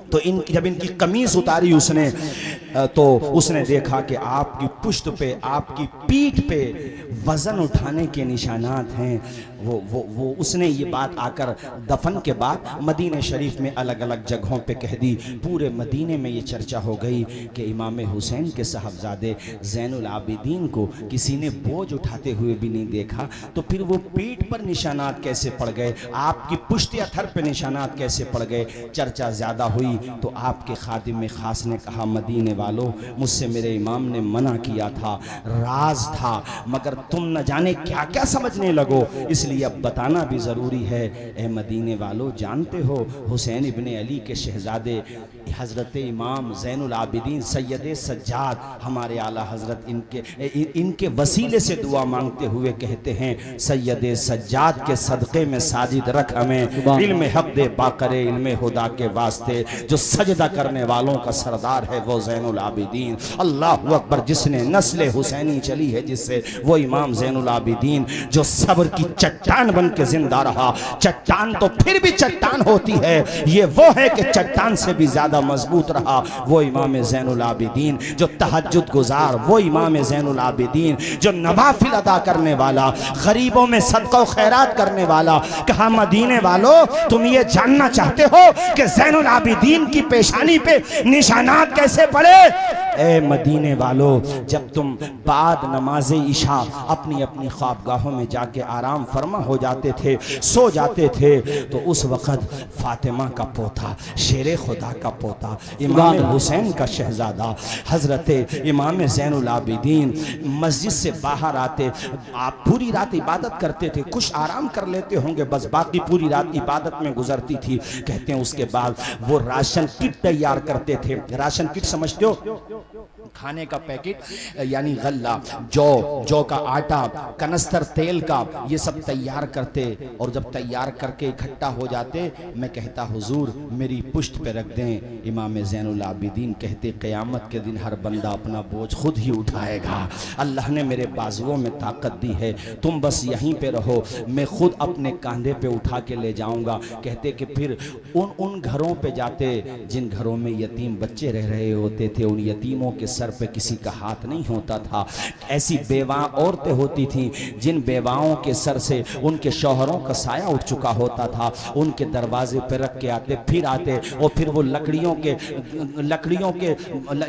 तो जब इनकी कमीज उतारी उसने, तो उसने देखा कि आपकी पुश्त पे, आपकी पीठ पे वजन उठाने के निशानात हैं। वो उसने ये बात आकर दफन के बाद मदीने शरीफ में अलग अलग जगहों पे कह दी। पूरे मदीने में ये चर्चा हो गई कि इमाम हुसैन के साहबजादे ज़ैनुल आबिदीन को किसी ने बोझ उठाते हुए भी नहीं देखा, तो फिर वो पीठ पर निशानात कैसे पड़ गए, आपकी पुश्त अथर पे निशानात कैसे पड़ गए? चर्चा ज़्यादा हुई तो आपके खादिम में ख़ास ने कहा, मदीने वालों, मुझसे मेरे इमाम ने मना किया था, राज था, मगर तुम न जाने क्या क्या समझने लगो, इसलिए अब बताना भी ज़रूरी है। ए मदीने वालों, जानते हो हुसैन इब्ने अली के शहजादे हज़रत इमाम ज़ैनुल आबिदीन सैयद सज्जाद हमारे आला हज़रत इनके वसीले से दुआ मांगते हुए कहते हैं, सैयद सज्जाद के सदक़े में साजिद रख हमें, इल्म हक़ दे बाक़रे इल्म खुदा के वास्ते, जो सजदा करने वालों का सरदार है वो ज़ैनुल आबिदीन। अल्लाह अकबर। जिसने नस्ल हुसैनी चली है जिससे, वो इमाम ज़ैनुल आबिदीन जो सब्र की चट्टान बन के जिंदा रहा। चट्टान तो फिर भी चट्टान होती है, ये वो है कि चट्टान से भी ज्यादा मजबूत रहा, वो इमाम ज़ैनुल आबिदीन जो तहज्जुद गुजार, वो इमाम ज़ैनुल आबिदीन जो नवाफिल अदा करने वाला, गरीबों में सदका खैरात करने वाला। कहा, मदीने वालों, तुम ये जानना चाहते हो कि ज़ैनुल आबिदीन की पेशानी पे निशानात कैसे पड़े? ए मदीने वालों, जब तुम बाद नमाज इशा अपनी अपनी ख्वाबगाहों में जाके आराम फरमा हो जाते थे, सो जाते थे, तो उस वक़्त फातिमा का पोता, शेर खुदा का पोता, इमाम हुसैन का शहजादा हज़रत इमाम ज़ैनुल आबिदीन मस्जिद से बाहर आते। आप पूरी रात इबादत करते थे, कुछ आराम कर लेते होंगे, बस बाकी पूरी रात इबादत में गुजरती थी। कहते हैं उसके बाद वो राशन किट तैयार करते थे। राशन किट समझते हो? खाने का पैकेट, यानी गल्ला, जौ का आटा, कनस्तर तेल का, ये सब तैयार करते, और जब तैयार करके इकट्ठा हो जाते, मैं कहता, हुजूर मेरी पुश्त पे रख दें। इमाम ज़ैनुल आबिदीन कहते, क़यामत के दिन हर बंदा अपना बोझ खुद ही उठाएगा, अल्लाह ने मेरे बाजुओं में ताकत दी है, तुम बस यहीं पे रहो, मैं खुद अपने कंधे पे उठा के ले जाऊंगा। कहते कि फिर उन घरों पे जाते जिन घरों में यतीम बच्चे रह रहे होते थे, उन यतीमों के सर पे किसी का हाथ नहीं होता था। ऐसी बेवा औरतें होती थीं जिन बेवाओं के सर से उनके शौहरों का साया उठ चुका होता था, उनके दरवाजे पे रख के आते, फिर आते, और फिर वो लकड़ियों के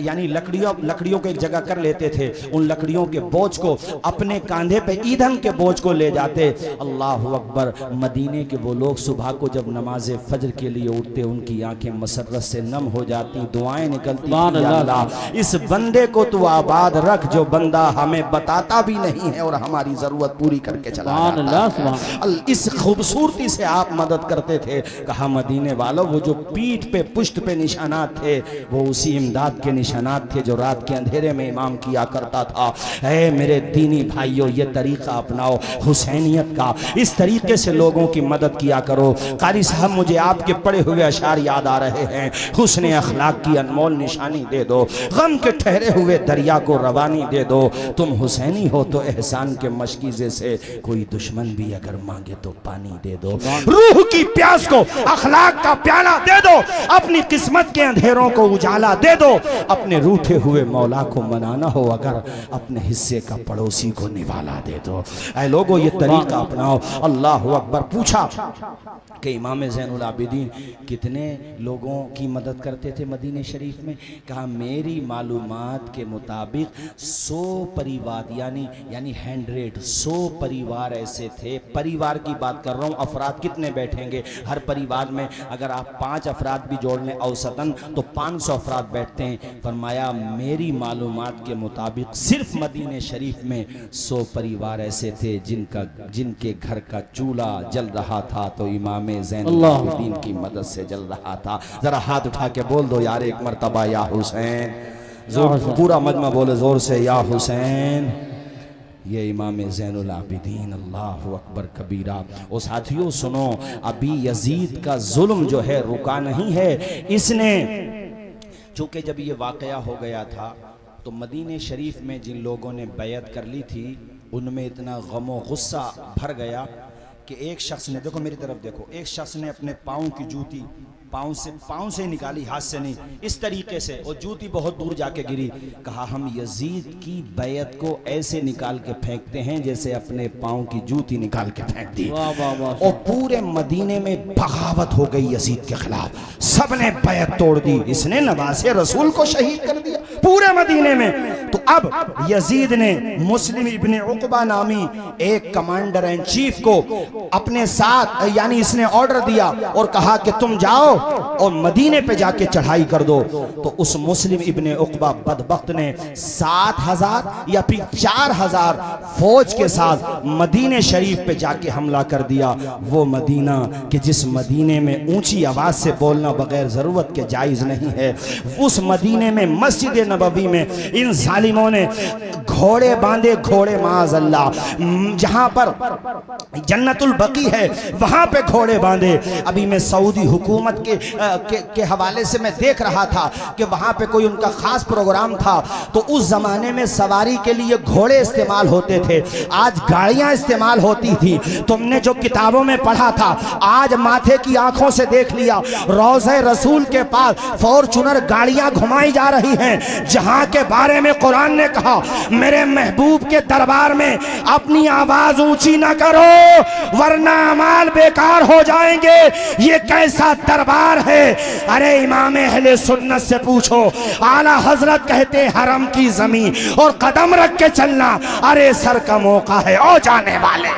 यानी लकड़ियों को एक जगह कर लेते थे, उन लकड़ियों के बोझ को अपने कंधे पे, ईंधन के बोझ को ले जाते। अल्लाह अकबर। मदीने के वो लोग सुबह को जब नमाज फजर के लिए उठते, उनकी आंखें मसरत से नम हो जाती, दुआएं निकलती, अल्लाह इस बंदे को तू आबाद रख जो बंदा हमें बताता भी नहीं है और हमारी जरूरत पूरी करके चला जाता है। इस खूबसूरती से आप मदद करते थे। कहा, मदीने वालों, वो जो पीठ पे, पुश्त पे निशानात थे, वो उसी इमदाद के निशानात थे जो रात के अंधेरे में इमाम किया करता था। ऐ मेरे दीनी भाइयों, ये तरीका अपनाओ हुसैनियत का, इस तरीके से लोगों की मदद किया करो। कारी साहब, मुझे आपके पढ़े हुए अशार याद आ रहे हैं। हुस्न अखलाक की अनमोल निशानी दे दो, गम के ठहरे हुए दरिया को रवानी दे दो। तुम हुसैनी हो तो एहसान के मशकीज़े से कोई दुश्मन भी अगर मांगे तो पानी दे दो। रूह की प्यास को अखलाक का प्याला दे दो, अपनी किस्मत के अंधेरों को उजाला दे दो। अपने रूठे हुए मौला को मनाना हो अगर, अपने हिस्से का पड़ोसी को निवाला दे दो। ऐ लोगों, ये तरीका अपनाओ। अल्लाह अकबर। पूछा कि इमाम ज़ैनुल आबिदीन कितने लोगों की मदद करते थे मदीने शरीफ में? कहा, मेरी मालूमात के मुताबिक 100 परिवार, यानी 100 परिवार ऐसे थे। परिवार की बात कर रहा हूँ, अफराद कितने बैठेंगे? हर परिवार में अगर आप 5 अफराद भी जोड़ बोल लें औसतन तो 500 अफराद बैठते हैं। फरमाया मेरी मालूमात के मुताबिक सिर्फ मदीने शरीफ में 100 परिवार ऐसे थे जिनके घर का चूल्हा जल रहा था तो इमाम ज़ैनुल आबिदीन की मदद से जल रहा था। जरा हाथ उठा के बोल दो यार एक मरतबा या हुसैन, पूरा मजमा बोले जोर से या हुसैन। ये इमाम ज़ैनुल आबिदीन, अल्लाहु अकबर कबीरा। और साथियों सुनो, अभी यजीद का जुल्म जो है रुका नहीं है। इसने चूँकि जब ये वाक़या हो गया था तो मदीने शरीफ में जिन लोगों ने बैयत कर ली थी उनमें इतना गम और गुस्सा भर गया कि एक शख्स ने, देखो मेरी तरफ देखो, एक शख्स ने अपने पाँव की जूती पाँव से निकाली, हाथ से नहीं, इस तरीके से, और जूती बहुत दूर जाके गिरी। कहा हम यजीद की बैयत को ऐसे निकाल के फेंकते हैं जैसे अपने पाँव की जूती निकाल के फेंक दी। और पूरे मदीने में बगावत हो गई यजीद के खिलाफ, सबने बैयत तोड़ दी। इसने नवासे रसूल को शहीद कर दिया पूरे मदीने में। तो अब यजीद ने मुस्लिम इब्ने उक़बा नामी एक कमांडर एंड चीफ को अपने साथ, यानी इसने ऑर्डर दिया और कहा कि तुम जाओ और मदीने पे जाके चढ़ाई कर दो। तो उस मुस्लिम इब्ने उक़बा बदबख्त ने 7,000 या फिर 4,000 फौज के साथ मदीने शरीफ पे जाके हमला कर दिया। वो मदीना कि जिस मदीने में ऊंची आवाज से बोलना बगैर जरूरत के जायज नहीं है, उस मदीने में मस्जिद नबवी में इन जालिमों ने घोड़े बांधे, घोड़े माज़अल्लाह, जहां पर जन्नतुल बकी है वहां पे घोड़े बांधे। अभी मैं सऊदी हुकूमत के हवाले से मैं देख रहा था कि वहां पे कोई उनका खास प्रोग्राम था, तो उस जमाने में सवारी के लिए घोड़े इस्तेमाल होते थे, आज गाड़ियां इस्तेमाल होती थी। तुमने जो किताबों में पढ़ा था आज माथे की आंखों से देख लिया। रोज़े रसूल के पास फॉर्चूनर गाड़ियां घुमाई जा रही हैं, जहां के बारे में कुरान ने कहा मेरे महबूब के दरबार में अपनी आवाज ऊंची ना करो वरना अमाल बेकार हो जाएंगे। ये कैसा दरबार है? अरे इमाम अहले सुन्नत से पूछो, आला हजरत कहते हरम की जमीन और कदम रख के चलना, अरे सर का मौका है ओ जाने वाले।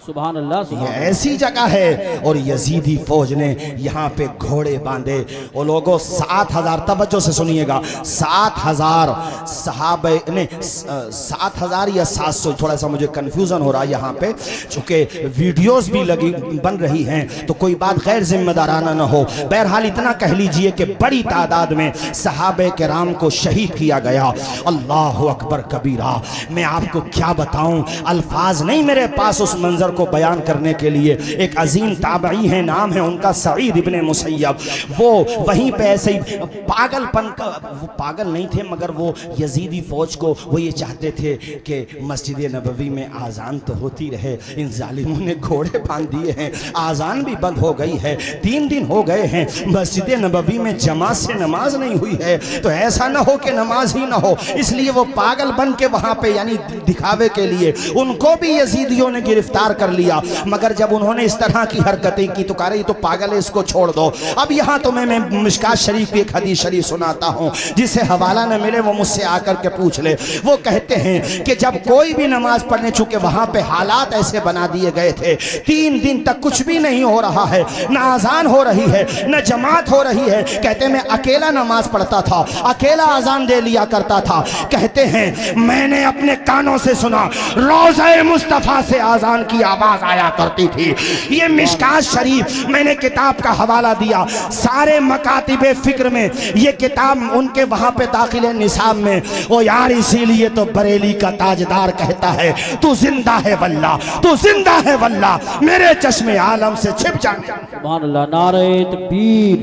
सुभान अल्लाह, ये ऐसी जगह है। और यजीदी फौज ने यहाँ पे घोड़े बांधे। वो लोगों 7,000, तवज्जो से सुनिएगा, 7,000 सहाबे ने, 7,000 या 700, थोड़ा सा मुझे कंफ्यूजन हो रहा है यहाँ पे, चूंकि वीडियोस भी लगी बन रही हैं तो कोई बात गैर जिम्मेदाराना ना हो। बहरहाल इतना कह लीजिए कि बड़ी तादाद में सहाबे किराम को शहीद किया गया। अल्लाह अकबर कबीरा। मैं आपको क्या बताऊं, अल्फाज नहीं मेरे पास उस मंजर को बयान करने के लिए। एक अजीम ताबई है, नाम है उनका सईद इब्ने मुसय्यब। वो वहीं पे ऐसे ही पागलपन का, वो पागल नहीं थे मगर वो यजीदी फौज को वो ये चाहते थे कि मस्जिद नबवी में आज़ान तो होती रहे। इन जालिमों ने घोड़े बांध दिए हैं, आज़ान भी बंद हो गई है, 3 दिन हो गए हैं, मस्जिद नबवी में जमात से नमाज नहीं हुई है। तो ऐसा ना हो कि नमाज ही ना हो, इसलिए वो पागल बन के वहां पे, यानी दिखावे के लिए, उनको भी यजीदियों ने गिरफ्तार कर लिया। मगर जब उन्होंने इस तरह की हरकतें की तो कह रही तो पागल है, इसको छोड़ दो। अब यहाँ तो मैं मिशकात शरीफ की एक हदीस शरीफ सुनाता हूँ, जिसे हवाला न मिले वो मुझसे आकर के पूछ ले। वो कहते हैं कि जब कोई भी नमाज पढ़ने, चूंकि वहां पे हालात ऐसे बना दिए गए थे, 3 दिन तक कुछ भी नहीं हो रहा है, न आजान हो रही है न जमात हो रही है। कहते मैं अकेला नमाज पढ़ता था, अकेला आजान दे लिया करता था। कहते हैं मैंने अपने कानों से सुना रोज़े मुस्तफ़ा से आजान की आवाज आया करती थी। ये मिशकात शरीफ, मैंने किताब का हवाला दिया, सारे मकातिबे फिक्र में ये किताब उनके वहां पे दाखिल है निसाब में। ओ यार इसीलिए तो बरेली का ताजदार कहता है तू जिंदा है वल्ला, तू जिंदा है वल्ला, मेरे चश्मे आलम से छिप जाने। सुभान अल्लाह। नारे तकबीर,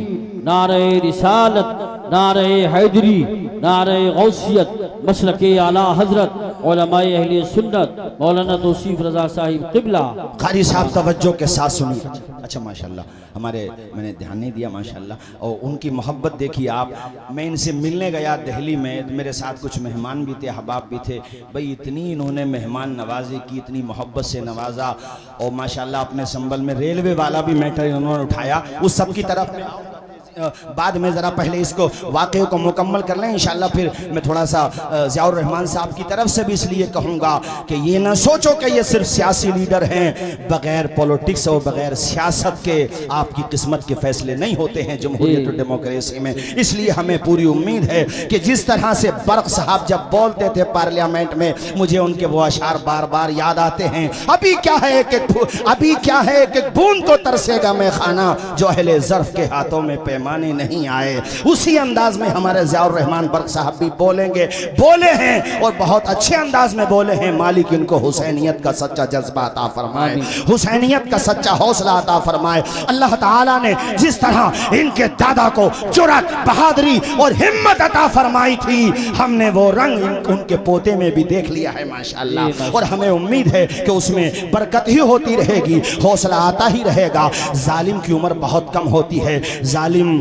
नारे रिसालत, नारे हैदरी, नारे गौसियत, मसलके आला हजरत उलमाए अहले सुन्नत मौलाना तौसीफ रजा साहिब क़िबला। कारी साहब तवज्जो के साथ सुनिए। अच्छा माशाल्लाह, हमारे, मैंने ध्यान नहीं दिया माशाल्लाह, और उनकी मोहब्बत देखिए आप। मैं इनसे मिलने गया दिल्ली में, मेरे साथ कुछ मेहमान भी थे, अहबाब भी थे। भाई इतनी इन्होंने मेहमान नवाजी की, इतनी मोहब्बत से नवाजा, और माशाल्लाह अपने संबल में रेलवे वाला भी मैटर इन्होंने उठाया। उस सब की तरफ बाद में ज़रा पहले इसको वाक़े को मुकम्मल कर लें, इंशाअल्लाह फिर मैं थोड़ा सा ज़ियाउर रहमान साहब की तरफ से भी इसलिए कहूँगा कि ये ना सोचो कि ये सिर्फ सियासी लीडर हैं, बग़ैर पॉलिटिक्स और बग़ैर सियासत के आपकी किस्मत के फैसले नहीं होते हैं जमहूरियत और डेमोक्रेसी में। इसलिए हमें पूरी उम्मीद है कि जिस तरह से बर्क साहब जब बोलते थे पार्लियामेंट में, मुझे उनके वो अशार बार बार याद आते हैं, अभी क्या है कि बूंद को तरसेगा मैं खाना जो अहले ज़र्फ़ के हाथों में पैमाने नहीं आए। उसी अंदाज में हमारे ज़ियाउर रहमान बर्क साहब भी बोले हैं और बहुत अच्छे अंदाज में बोले हैं। मालिक इनको हुसैनियत का सच्चा जज्बा अता फरमाए, हुसैनियत का सच्चा हौसला अता फरमाए। अल्लाह ताला ने जिस तरह इनके दादा को जुर्रत, बहादुरी और हिम्मत अता फरमाई थी, हमने वो रंग उनके पोते में भी देख लिया है माशाअल्लाह। और हमें उम्मीद है कि उसमें बरकत ही होती रहेगी, हौसला आता ही रहेगा। जालिम की उम्र बहुत कम होती है, जालिम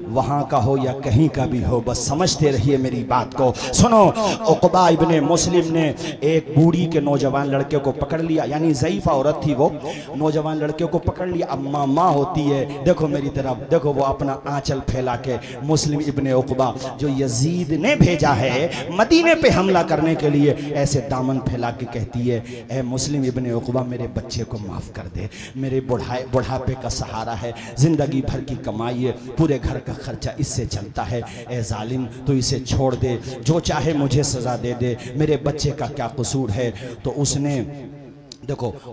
वहाँ का हो या कहीं का भी हो, बस समझते रहिए मेरी बात को। सुनो, उक़बा इब्ने मुस्लिम ने एक बूढ़ी के नौजवान लड़के को पकड़ लिया, यानी ज़ईफ़ा औरत थी वो, नौजवान लड़के को पकड़ लिया। अब माँ होती है, देखो मेरी तरफ देखो, वो अपना आंचल फैला के मुस्लिम इब्ने उक़बा जो यजीद ने भेजा है मदीने पे हमला करने के लिए, ऐसे दामन फैला के कहती है, ए मुस्लिम इब्ने उक़बा मेरे बच्चे को माफ़ कर दे, मेरे बुढ़ापे का सहारा है, ज़िंदगी भर की कमाई है, पूरे घर का खर्चा इससे चलता है, ए जालिम तो इसे छोड़ दे, जो चाहे मुझे सज़ा दे दे, मेरे बच्चे का क्या कसूर है। तो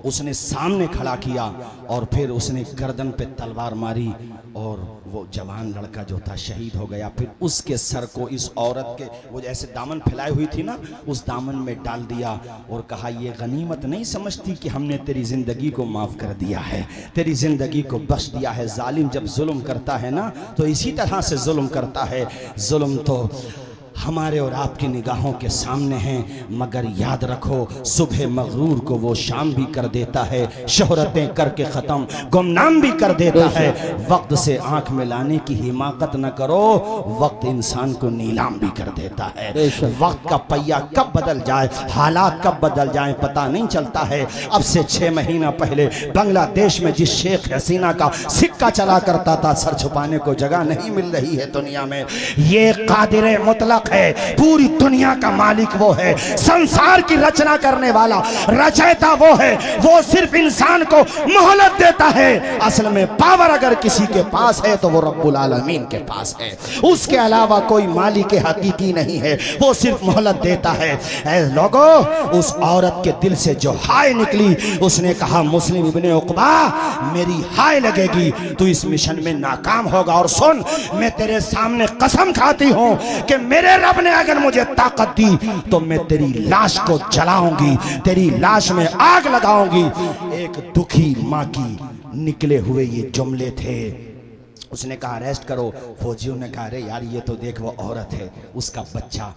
उसने सामने खड़ा किया और फिर उसने गर्दन पे तलवार मारी और वो जवान लड़का जो था शहीद हो गया। फिर उसके सर को इस औरत के, वो जैसे दामन फैलाई हुई थी ना, उस दामन में डाल दिया और कहा, ये गनीमत नहीं समझती कि हमने तेरी ज़िंदगी को माफ़ कर दिया है, तेरी ज़िंदगी को बख्श दिया है। जालिम जब जुल्म करता है ना तो इसी तरह से जुल्म करता है। जुल्म तो हमारे और आपकी निगाहों के सामने हैं, मगर याद रखो सुबह मगरूर को वो शाम भी कर देता है, शोहरतें करके ख़त्म गुमनाम भी कर देता है। वक्त से आंख मिलाने की हिमाकत न करो, वक्त इंसान को नीलाम भी कर देता है। वक्त का पहिया कब बदल जाए, हालात कब बदल जाए पता नहीं चलता है। अब से 6 महीना पहले बांग्लादेश में जिस शेख हसीना का सिक्का चला करता था, सर छुपाने को जगह नहीं मिल रही है दुनिया में। ये कादिर मुतलक है, पूरी दुनिया का मालिक वो है, संसार की रचना करने वाला रचयिता वो है, वो सिर्फ इंसान को मोहलत देता है। असल में पावर अगर किसी के पास है तो वो रब्बुल आलमीन के पास है, उसके अलावा कोई मालिक हकीकी नहीं है, वो सिर्फ मोहलत देता है। ऐ लोगों, उस औरत के दिल से जो हाय निकली, उसने कहा, मुस्लिम इब्ने उक़बा मेरी हाय लगेगी, तू इस मिशन में नाकाम होगा। और सुन, मैं तेरे सामने कसम खाती हूं कि मेरे रब ने अगर मुझे ताकत दी तो मैं तेरी लाश को जलाऊंगी, तेरी लाश में आग लगाऊंगी। एक दुखी माँ की निकले हुए ये जुमले थे। उसने कहा, अरेस्ट करो। फौजियों ने कहा, अरे यार ये तो देख वो औरत है, उसका बच्चा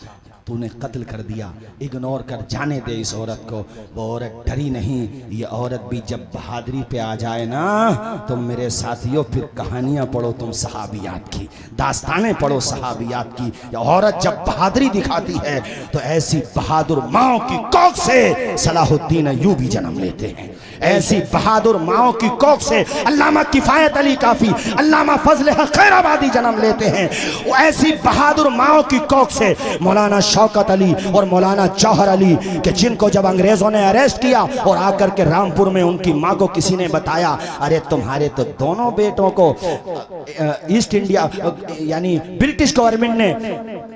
तूने कत्ल कर दिया, इग्नोर कर, जाने दे इस औरत को। वो औरत डरी नहीं। ये औरत भी जब बहादुरी पे आ जाए ना तो मेरे साथियों फिर कहानियां पढ़ो तुम सहाबियात की, दास्तानें पढ़ो सहाबियात की। ये औरत जब बहादुरी दिखाती है तो ऐसी बहादुर माओ की कोख से सलाहुद्दीन अय्यूबी जन्म लेते हैं। ऐसी बहादुर माओ की कोख से अल्लामा किफायत अली काफी, अल्लामा फजल हक खैराबादी जन्म लेते हैं। वो ऐसी बहादुर माओ की कोख से मौलाना शौकत अली और मौलाना जौहर अली के, जिनको जब अंग्रेजों ने अरेस्ट किया और आकर के रामपुर में उनकी माँ को किसी ने बताया, अरे तुम्हारे तो दोनों बेटों को ईस्ट इंडिया यानी ब्रिटिश गवर्नमेंट ने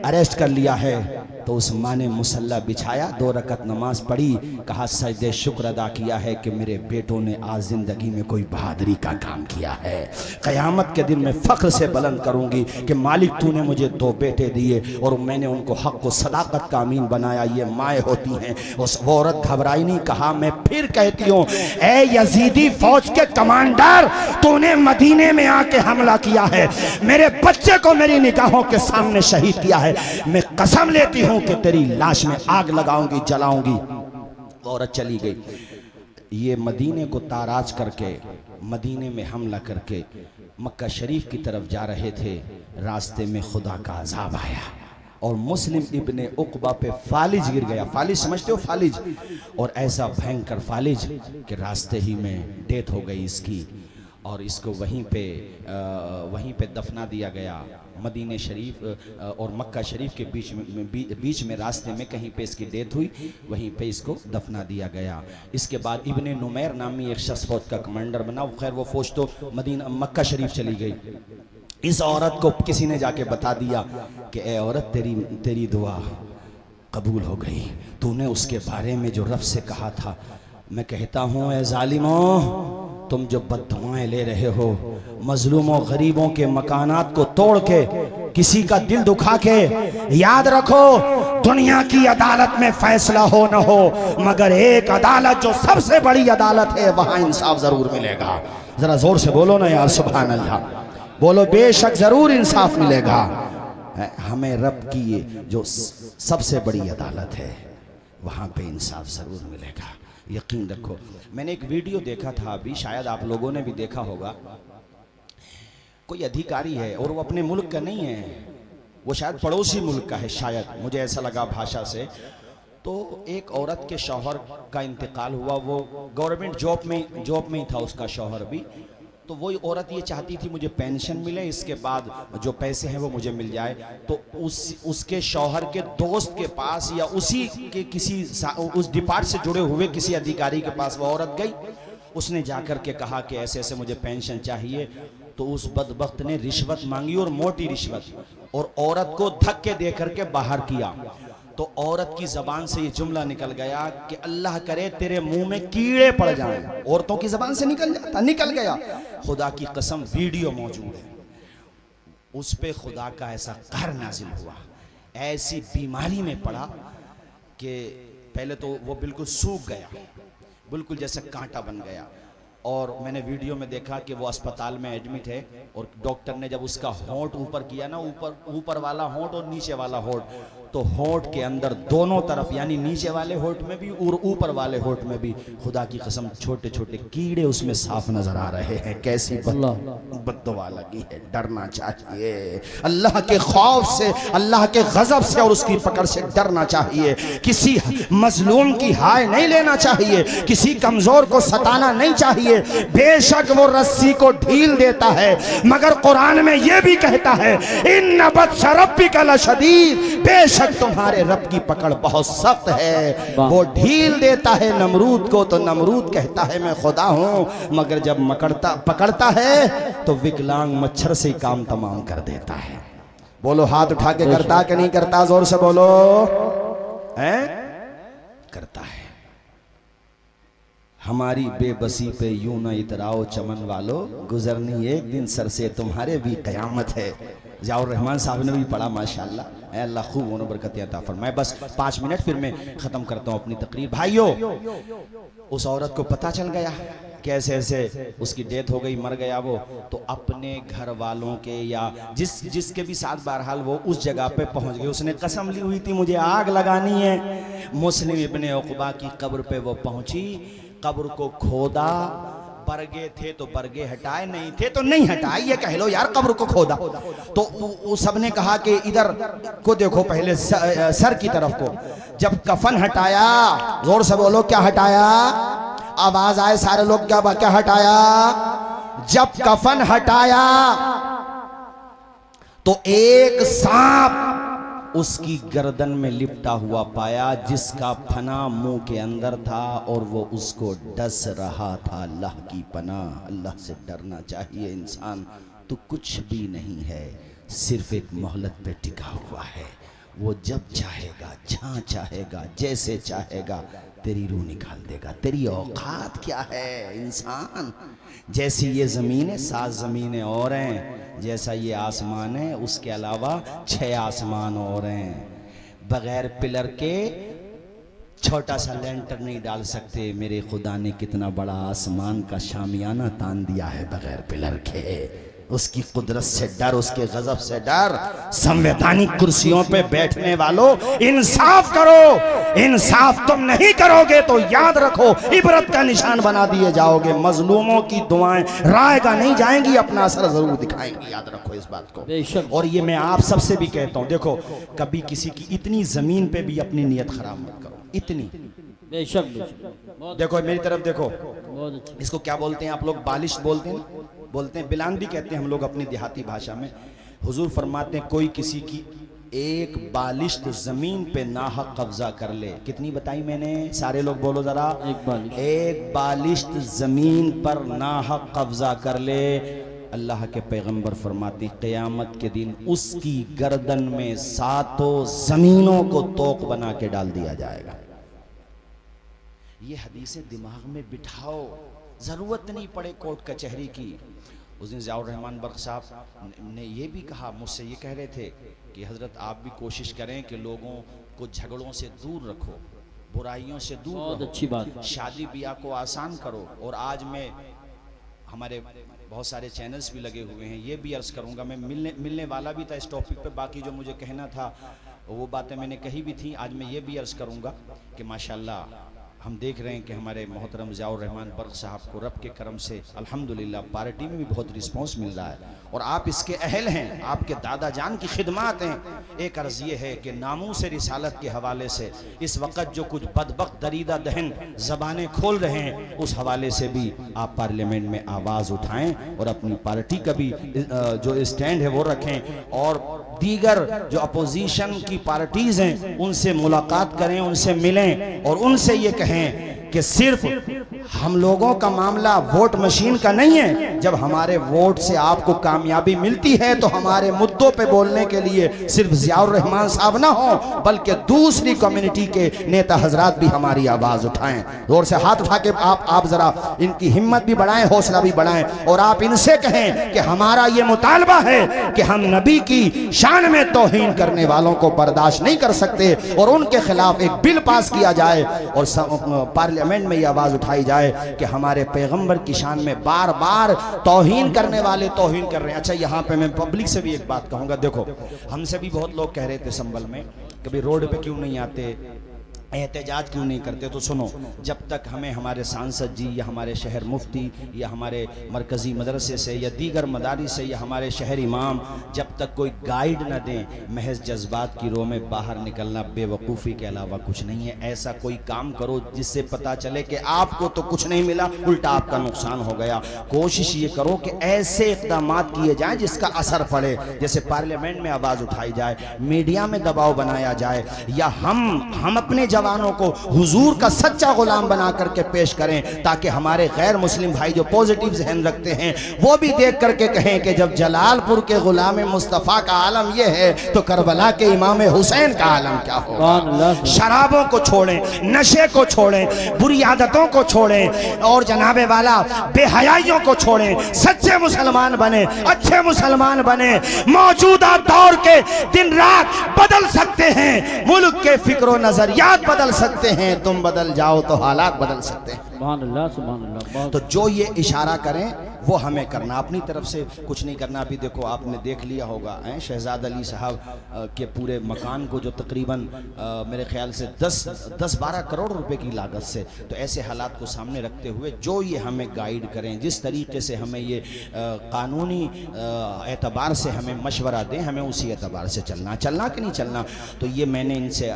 अरेस्ट कर लिया है, तो उस माँ ने मुसल्ला बिछाया, 2 रकत नमाज पढ़ी, कहा सजदे शुक्र अदा किया है कि मेरे बेटों ने आज जिंदगी में कोई बहादुरी का काम किया है। क़यामत के दिन मैं फ़ख्र से बुलंद करूंगी कि मालिक तूने मुझे 2 बेटे दिए और मैंने उनको हक को सदाकत का अमीन बनाया। ये माएँ होती हैं। उस औरत घबराई नहीं। कहा, मैं फिर कहती हूँ, ए यजीदी फौज के कमांडर, तूने मदीने में आके हमला किया है, मेरे बच्चे को मेरी निगाहों के सामने शहीद किया है, मैं कसम लेती हूँ कि तेरी लाश में आग लगाऊंगी, जलाऊंगी। औरत चली गई। ये मदीने को ताराज करके, मदीने में हमला करके मक्का शरीफ की तरफ जा रहे थे। रास्ते में खुदा का अजाब आया और मुस्लिम इब्ने उक़बा पे फालिज गिर गया। फालिज समझते हो? फालिज। और ऐसा भयंकर फालिज कि रास्ते ही में डेथ हो गई इसकी। और इसको वहीं पे दफना दिया गया। मदीने शरीफ और मक्का शरीफ के बीच में रास्ते में कहीं पे इसकी डेथ हुई, वहीं पे इसको दफना दिया गया। इसके बाद इब्ने नुमैर नामी एक शख्स फौज का कमांडर बना। खैर वो फौज तो मक्का शरीफ चली गई। इस औरत को किसी ने जाके बता दिया कि ए औरत, तेरी दुआ कबूल हो गई। तूने उसके बारे में जो रब से कहा था, मैं कहता हूँ ए जालिमों, तुम जो बद्दुआएं ले रहे हो, मजलूमों गरीबों के मकानात को तोड़ के किसी का दिल दुखा के, याद रखो दुनिया की अदालत में फैसला हो न हो, मगर एक अदालत जो सबसे बड़ी अदालत है, वहां इंसाफ जरूर मिलेगा। जरा जोर से बोलो ना यार, सुभान अल्लाह बोलो, बेशक जरूर इंसाफ मिलेगा। हमें रब की जो सबसे बड़ी अदालत है, वहां पे इंसाफ जरूर मिलेगा, यकीन रखो। मैंने एक वीडियो देखा था अभी, शायद आप लोगों ने भी देखा होगा। कोई अधिकारी है और वो अपने मुल्क का नहीं है, वो शायद पड़ोसी मुल्क का है, शायद मुझे ऐसा लगा भाषा से। तो एक औरत के शौहर का इंतकाल हुआ, वो गवर्नमेंट जॉब में ही था उसका शौहर भी। तो वही औरत ये चाहती थी मुझे पेंशन मिले, इसके बाद जो पैसे हैं वो मुझे मिल जाए। तो उसके शौहर के दोस्त के पास या उसी के किसी उस डिपार्ट से जुड़े हुए किसी अधिकारी के पास वो औरत गई। उसने जाकर के कहा कि ऐसे ऐसे मुझे पेंशन चाहिए। तो उस बदबख्त ने रिश्वत मांगी, और मोटी रिश्वत, और औरत को धक्के दे करके बाहर किया। तो औरत की जबान से ये जुमला निकल गया कि अल्लाह करे तेरे मुंह में कीड़े पड़ जाएं। औरतों की जबान से निकल गया। खुदा की कसम वीडियो मौजूद है, उस पे खुदा का ऐसा कहर नाजिल हुआ, ऐसी बीमारी में पड़ा कि पहले तो वो बिल्कुल सूख गया, बिल्कुल जैसे कांटा बन गया। और मैंने वीडियो में देखा कि वो अस्पताल में एडमिट है, और डॉक्टर ने जब उसका होंठ ऊपर किया ना, ऊपर वाला होंठ और नीचे वाला होंठ, तो होंठ के अंदर दोनों तरफ, यानी नीचे वाले होंठ में भी और ऊपर वाले होंठ में भी, खुदा की कसम छोटे छोटे कीड़े उसमें साफ नजर आ रहे हैं। कैसी बद्दुआ लगी है। डरना चाहिए अल्लाह के खौफ से, अल्लाह के गजब से और उसकी पकड़ से डरना चाहिए। किसी मजलूम की हाय नहीं लेना चाहिए, किसी कमजोर को सताना नहीं चाहिए। बेशक वो रस्सी को ढील देता है, मगर कुरान में यह भी कहता है इन्न बत्श रब्बिका लशदीद, बेशक तुम्हारे रब की पकड़ बहुत सख्त है। वो ढील देता है नमरूद को, तो नमरूद कहता है मैं खुदा हूं, मगर जब पकड़ता है तो विकलांग मच्छर से काम तमाम कर देता है। बोलो हाथ उठा के करता कि नहीं करता? जोर से बोलो। है करता है। हमारी बेबसी पे यूं न इतराओ चमन वालो, गुजरनी एक दिन सर से तुम्हारे भी कयामत है। जाओ रहमान साहब ने भी पढ़ा, माशाल्लाह। अल्लाह खूब उन्होंने बरकत अता फरमाए। बस 5 मिनट फिर मैं ख़त्म करता हूँ अपनी तकरीर। भाइयों, उस औरत को पता चल गया कैसे ऐसे उसकी डेथ हो गई, मर गया वो। तो अपने घर वालों के या जिसके भी साथ बहरहाल वो उस जगह पे पहुंच गए। उसने कसम ली हुई थी मुझे आग लगानी है। मुस्लिम इब्ने उक़बा की कब्र पे वो पहुंची, कब्र को खोदा, बरगे थे तो बरगे हटाए, नहीं थे तो नहीं हटाए, ये कह लो यार। कब्र को खोदा तो सबने कहा कि इधर को देखो, पहले सर की तरफ को। जब कफन हटाया, जोर से बोलो क्या हटाया, आवाज आए सारे लोग, क्या हटाया? जब कफन हटाया तो एक सांप उसकी गर्दन में लिपटा हुआ पाया, जिसका फना मुंह के अंदर था और वो उसको डस रहा था। अल्लाह की पनाह, अल्लाह से डरना चाहिए इंसान। तो कुछ भी नहीं है, सिर्फ एक मोहलत पे टिका हुआ है। वो जब चाहेगा, जहाँ चाहेगा, जैसे चाहेगा तेरी रूह निकाल देगा। तेरी औकात क्या है इंसान? जैसी ये ज़मीन है 7 ज़मीनें और हैं, जैसा ये आसमान है उसके अलावा 6 आसमान और हैं। बगैर पिलर के छोटा सा लेंटर नहीं डाल सकते। मेरे खुदा ने कितना बड़ा आसमान का शामियाना तान दिया है बगैर पिलर के। उसकी कुदरत से डर, उसके गजब से डर। संवैधानिक कुर्सियों पे बैठने वालों, इंसाफ करो। इंसाफ तुम नहीं करोगे तो याद रखो इबरत का निशान बना दिए जाओगे। मजलूमों की दुआएं रायगा नहीं जाएंगी, अपना असर जरूर दिखाएंगी। याद रखो इस बात को। और ये मैं आप सबसे भी कहता हूँ, देखो कभी किसी की इतनी जमीन पे भी अपनी नीयत खराब मत करो। इतनी बेशक। देखो मेरी तरफ देखो, इसको क्या बोलते हैं आप लोग? बालिश बोलते हैं। बोलते हैं, बिलांदी कहते हैं हम लोग अपनी देहाती भाषा में। हुजूर फरमाते हैं कोई किसी की एक बालिश्त जमीन पे नाहक कब्जा कर ले, कितनी बताई मैंने, सारे लोग बोलो जरा, एक बालिश्त जमीन पर नाहक कब्जा कर ले, अल्लाह के पैगंबर फरमाते हैं क़यामत के दिन उसकी गर्दन में 7 जमीनों को तोक बना के डाल दिया जाएगा। ये हदीसें दिमाग में बिठाओ, ज़रूरत नहीं पड़े कोर्ट कचहरी की। उस दिन ज़ियाउर रहमान बर्क़ साहब ने ये भी कहा, मुझसे ये कह रहे थे कि हज़रत आप भी कोशिश करें कि लोगों को झगड़ों से दूर रखो, बुराइयों से दूर रखो, बहुत अच्छी बात, शादी ब्याह को आसान करो। और आज मैं, हमारे बहुत सारे चैनल्स भी लगे हुए हैं, ये भी अर्ज़ करूँगा, मैं मिलने वाला भी था इस टॉपिक पे, बाकी जो मुझे कहना था वो बातें मैंने कही भी थी। आज मैं ये भी अर्ज़ करूँगा कि माशाल्लाह हम देख रहे हैं कि हमारे मोहतरम ज़ियाउर रहमान बर्क़ साहब को रब के करम से अल्हम्दुलिल्लाह पार्टी में भी बहुत रिस्पांस मिल रहा है और आप इसके अहल हैं, आपके दादा जान की खिदमत हैं। एक अर्ज़ ये है कि नामूस रिसालत के हवाले से इस वक्त जो कुछ बदबख्त दरीदा दहन ज़बानें खोल रहे हैं, उस हवाले से भी आप पार्लियामेंट में आवाज़ उठाएँ और अपनी पार्टी का भी जो स्टैंड है वो रखें, और दीगर जो अपोजिशन की पार्टीज़ हैं उनसे मुलाकात करें, उनसे मिलें और उनसे ये कहें कि सिर्फ हम लोगों का मामला वोट मशीन का नहीं है। जब हमारे वोट से आपको कामयाबी मिलती है तो हमारे मुद्दों पे बोलने के लिए सिर्फ ज़ियाउर रहमान साहब ना हो, बल्कि दूसरी कम्युनिटी के नेता हजरात भी हमारी आवाज़ उठाएं। जोर से हाथ उठा के आप ज़रा इनकी हिम्मत भी बढ़ाएं, हौसला भी बढ़ाएं, और आप इनसे कहें कि हमारा ये मुतालबा है कि हम नबी की शान में तौहीन करने वालों को बर्दाश्त नहीं कर सकते और उनके खिलाफ एक बिल पास किया जाए और पार्लियामेंट में ये आवाज़ उठाई जाए कि हमारे पैगंबर की शान में बार बार तौहीन करने वाले तौहीन कर रहे हैं। अच्छा, यहाँ पे मैं पब्लिक से भी एक बात कहूँगा, देखो हमसे भी बहुत लोग कह रहे थे संभल में, कभी रोड पे क्यों नहीं आते, एहतजाज क्यों नहीं करते, तो सुनो, जब तक हमें हमारे सांसद जी या हमारे शहर मुफ्ती या हमारे मरकज़ी मदरसे से या दीगर मदारिस से या हमारे शहर इमाम जब तक कोई गाइड न दें, महज जज्बात की रो में बाहर निकलना बेवकूफ़ी के अलावा कुछ नहीं है। ऐसा कोई काम करो जिससे पता चले कि आपको तो कुछ नहीं मिला, उल्टा आपका नुकसान हो गया। कोशिश ये करो कि ऐसे इक़दाम किए जाएँ जिसका असर पड़े, जैसे पार्लियामेंट में आवाज़ उठाई जाए, मीडिया में दबाव बनाया जाए, या हम अपने जवानों को हुजूर का सच्चा गुलाम बना करके पेश करें, ताकि हमारे गैर मुस्लिम भाई जो पॉजिटिव जहन रखते हैं वो भी देख करके कहें कि जब जलालपुर के गुलाम मुस्तफ़ा का आलम ये है तो करबला के इमाम हुसैन का आलम क्या होगा। शराबों को छोड़ें, नशे को छोड़ें, बुरी आदतों को छोड़ें और जनाबे वाला बेहयाइयों को छोड़ें, सच्चे मुसलमान बने, अच्छे मुसलमान बने। मौजूदा दौर के दिन रात बदल सकते हैं, मुल्क के फिक्र नजरियात बदल सकते हैं, तुम बदल जाओ तो हालात बदल सकते हैं। सुभान अल्लाह। तो जो ये इशारा करें वो हमें करना, अपनी तरफ से कुछ नहीं करना। अभी देखो आपने देख लिया होगा शहजाद अली साहब के पूरे मकान को जो तकरीबन मेरे ख्याल से 10-12 करोड़ रुपए की लागत से, तो ऐसे हालात को सामने रखते हुए जो ये हमें गाइड करें, जिस तरीके से हमें ये कानूनी एतबार से हमें मशवरा दें, हमें उसी एतबार से चलना कि नहीं चलना। तो ये मैंने इनसे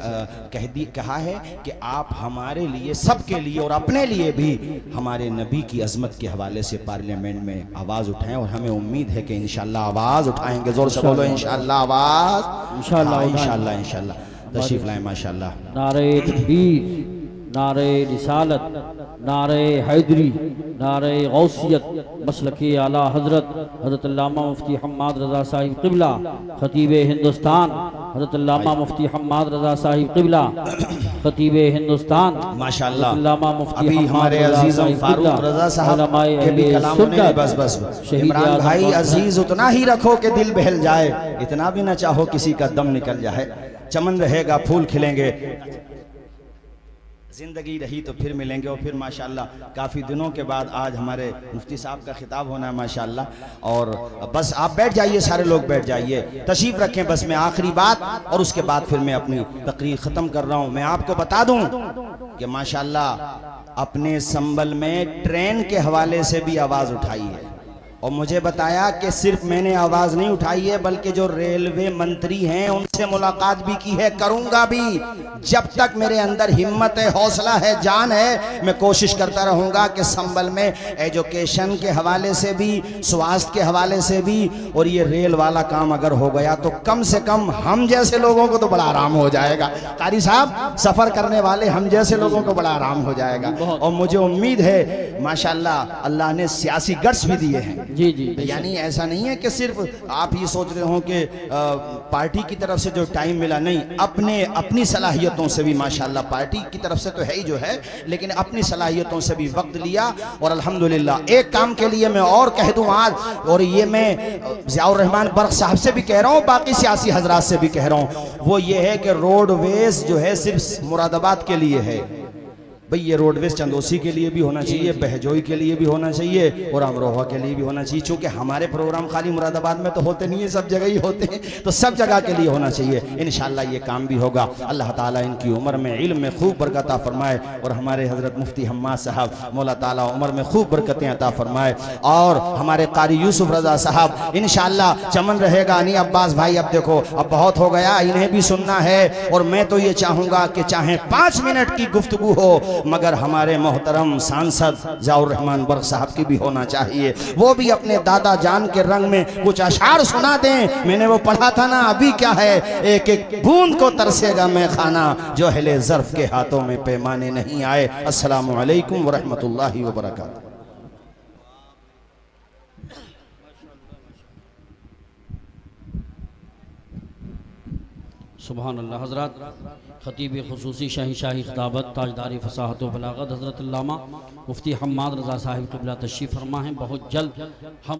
कहा है कि आप हमारे लिए, सबके लिए और अपने लिए भी हमारे नबी की अजमत के हवाले से पार्लियामेंट में आवाज़ उठाएं, और हमें उम्मीद है कि इंशाअल्लाह आवाज़ उठाएंगे। जोर से बोलो इंशाअल्लाह आवाज़, इंशाअल्लाह तशरीफ लाएं। माशाअल्लाह। नारे तकबीर, नारे रिसालत, नारे हैदरी, नारे गौसियत, मसलके आला हजरत हजरत अल्लामा मुफ्ती हम्माद रज़ा साहिब क़िबला, खतीब हिंदुस्तान हजरत अल्लामा मुफ्ती हम्माद रज़ा साहिब क़िबला, खतीब हिंदुस्तान माशाअल्लाह। अल्लामा मुफ्ती अभी हमारे अजीज फारूक रज़ा साहब के भी कलाम ने बस इमरान भाई अजीज उतना ही रखो कि दिल बहल जाए, इतना भी ना चाहो किसी का दम निकल जाए। चमन रहेगा, फूल खिलेंगे, जिंदगी रही तो फिर मिलेंगे। और फिर माशाल्लाह काफ़ी दिनों के बाद आज हमारे मुफ्ती साहब का खिताब होना है माशाल्लाह। और बस आप बैठ जाइए, सारे लोग बैठ जाइए, तशरीफ़ रखें। बस मैं आखिरी बात और उसके बाद फिर मैं अपनी तकरीर ख़त्म कर रहा हूँ। मैं आपको बता दूँ कि माशाल्लाह अपने संबल में ट्रेन के हवाले से भी आवाज़ उठाई है, और मुझे बताया कि सिर्फ मैंने आवाज़ नहीं उठाई है बल्कि जो रेलवे मंत्री हैं उनसे तुमसे मुलाकात भी की है, करूंगा भी। जब तक मेरे अंदर हिम्मत है, हौसला है, जान है, मैं कोशिश करता रहूंगा कि संभल में एजुकेशन के हवाले से भी, स्वास्थ्य के हवाले से भी, और ये रेल वाला काम अगर हो गया तो कम से कम हम जैसे लोगों को तो बड़ा आराम हो जाएगा। कारी साहब, सफर करने वाले हम जैसे लोगों को बड़ा आराम हो जाएगा। और मुझे उम्मीद है माशाल्लाह अल्लाह ने सियासी गट्स भी दिए हैं। जी जी, यानी ऐसा नहीं है कि सिर्फ आप ये सोच रहे हो कि पार्टी की तरफ से जो टाइम मिला, नहीं, अपनी सलाहियतों से भी माशाल्लाह, पार्टी की तरफ से तो है ही जो है, लेकिन अपनी सलाहियतों से भी वक्त लिया। और अल्हम्दुलिल्लाह एक काम के लिए मैं और कह दूं आज, और ये मैं ज़ियाउर रहमान बर्क साहब से भी कह रहा हूँ, बाकी सियासी हजरात से भी कह रहा हूँ, वो ये है कि रोडवेज जो है सिर्फ मुरादाबाद के लिए है। भाई ये रोडवेज चंदोसी के लिए भी होना चाहिए, बहजोई के लिए भी होना चाहिए, और अमरोहा के लिए भी होना चाहिए। चूँकि हमारे प्रोग्राम खाली मुरादाबाद में तो होते नहीं है, सब जगह ही होते हैं, तो सब जगह के लिए होना चाहिए। इंशाअल्लाह ये काम भी होगा। अल्लाह ताला इनकी उम्र में, इल्म में खूब बरकत अता फरमाए, और हमारे हज़रत मुफ्ती हम्माद साहब, मौला ताला उम्र में खूब बरकतें अता फरमाए, और हमारे कारी यूसुफ रज़ा साहब इंशाअल्लाह चमन रहेगा। नहीं अब्बास भाई, अब देखो अब बहुत हो गया, इन्हें भी सुनना है, और मैं तो ये चाहूँगा कि चाहे 5 मिनट की गुफ्तगू हो, मगर हमारे मोहतरम सांसद ज़ियाउर रहमान बर्क साहब की भी होना चाहिए। वो भी अपने दादा जान के रंग में कुछ अशार सुना दें। मैंने वो पढ़ा था ना, अभी क्या है, एक एक बूंद को तरसेगा मैं खाना, जो हिले ज़र्फ़ के हाथों में पैमाने नहीं आए। अस्सलामु अलैकुम व रहमतुल्लाहि व बरकातहू। सुभान अल्लाह। हज़रात, खतीब खुसूसी शहंशाही खिताबत ताजदारी फसाहत व बलागत हज़रत अल्लामा मुफ्ती हम्माद रज़ा साहिब क़िबला तशरीफ़ फरमा हैं। बहुत जल्द हम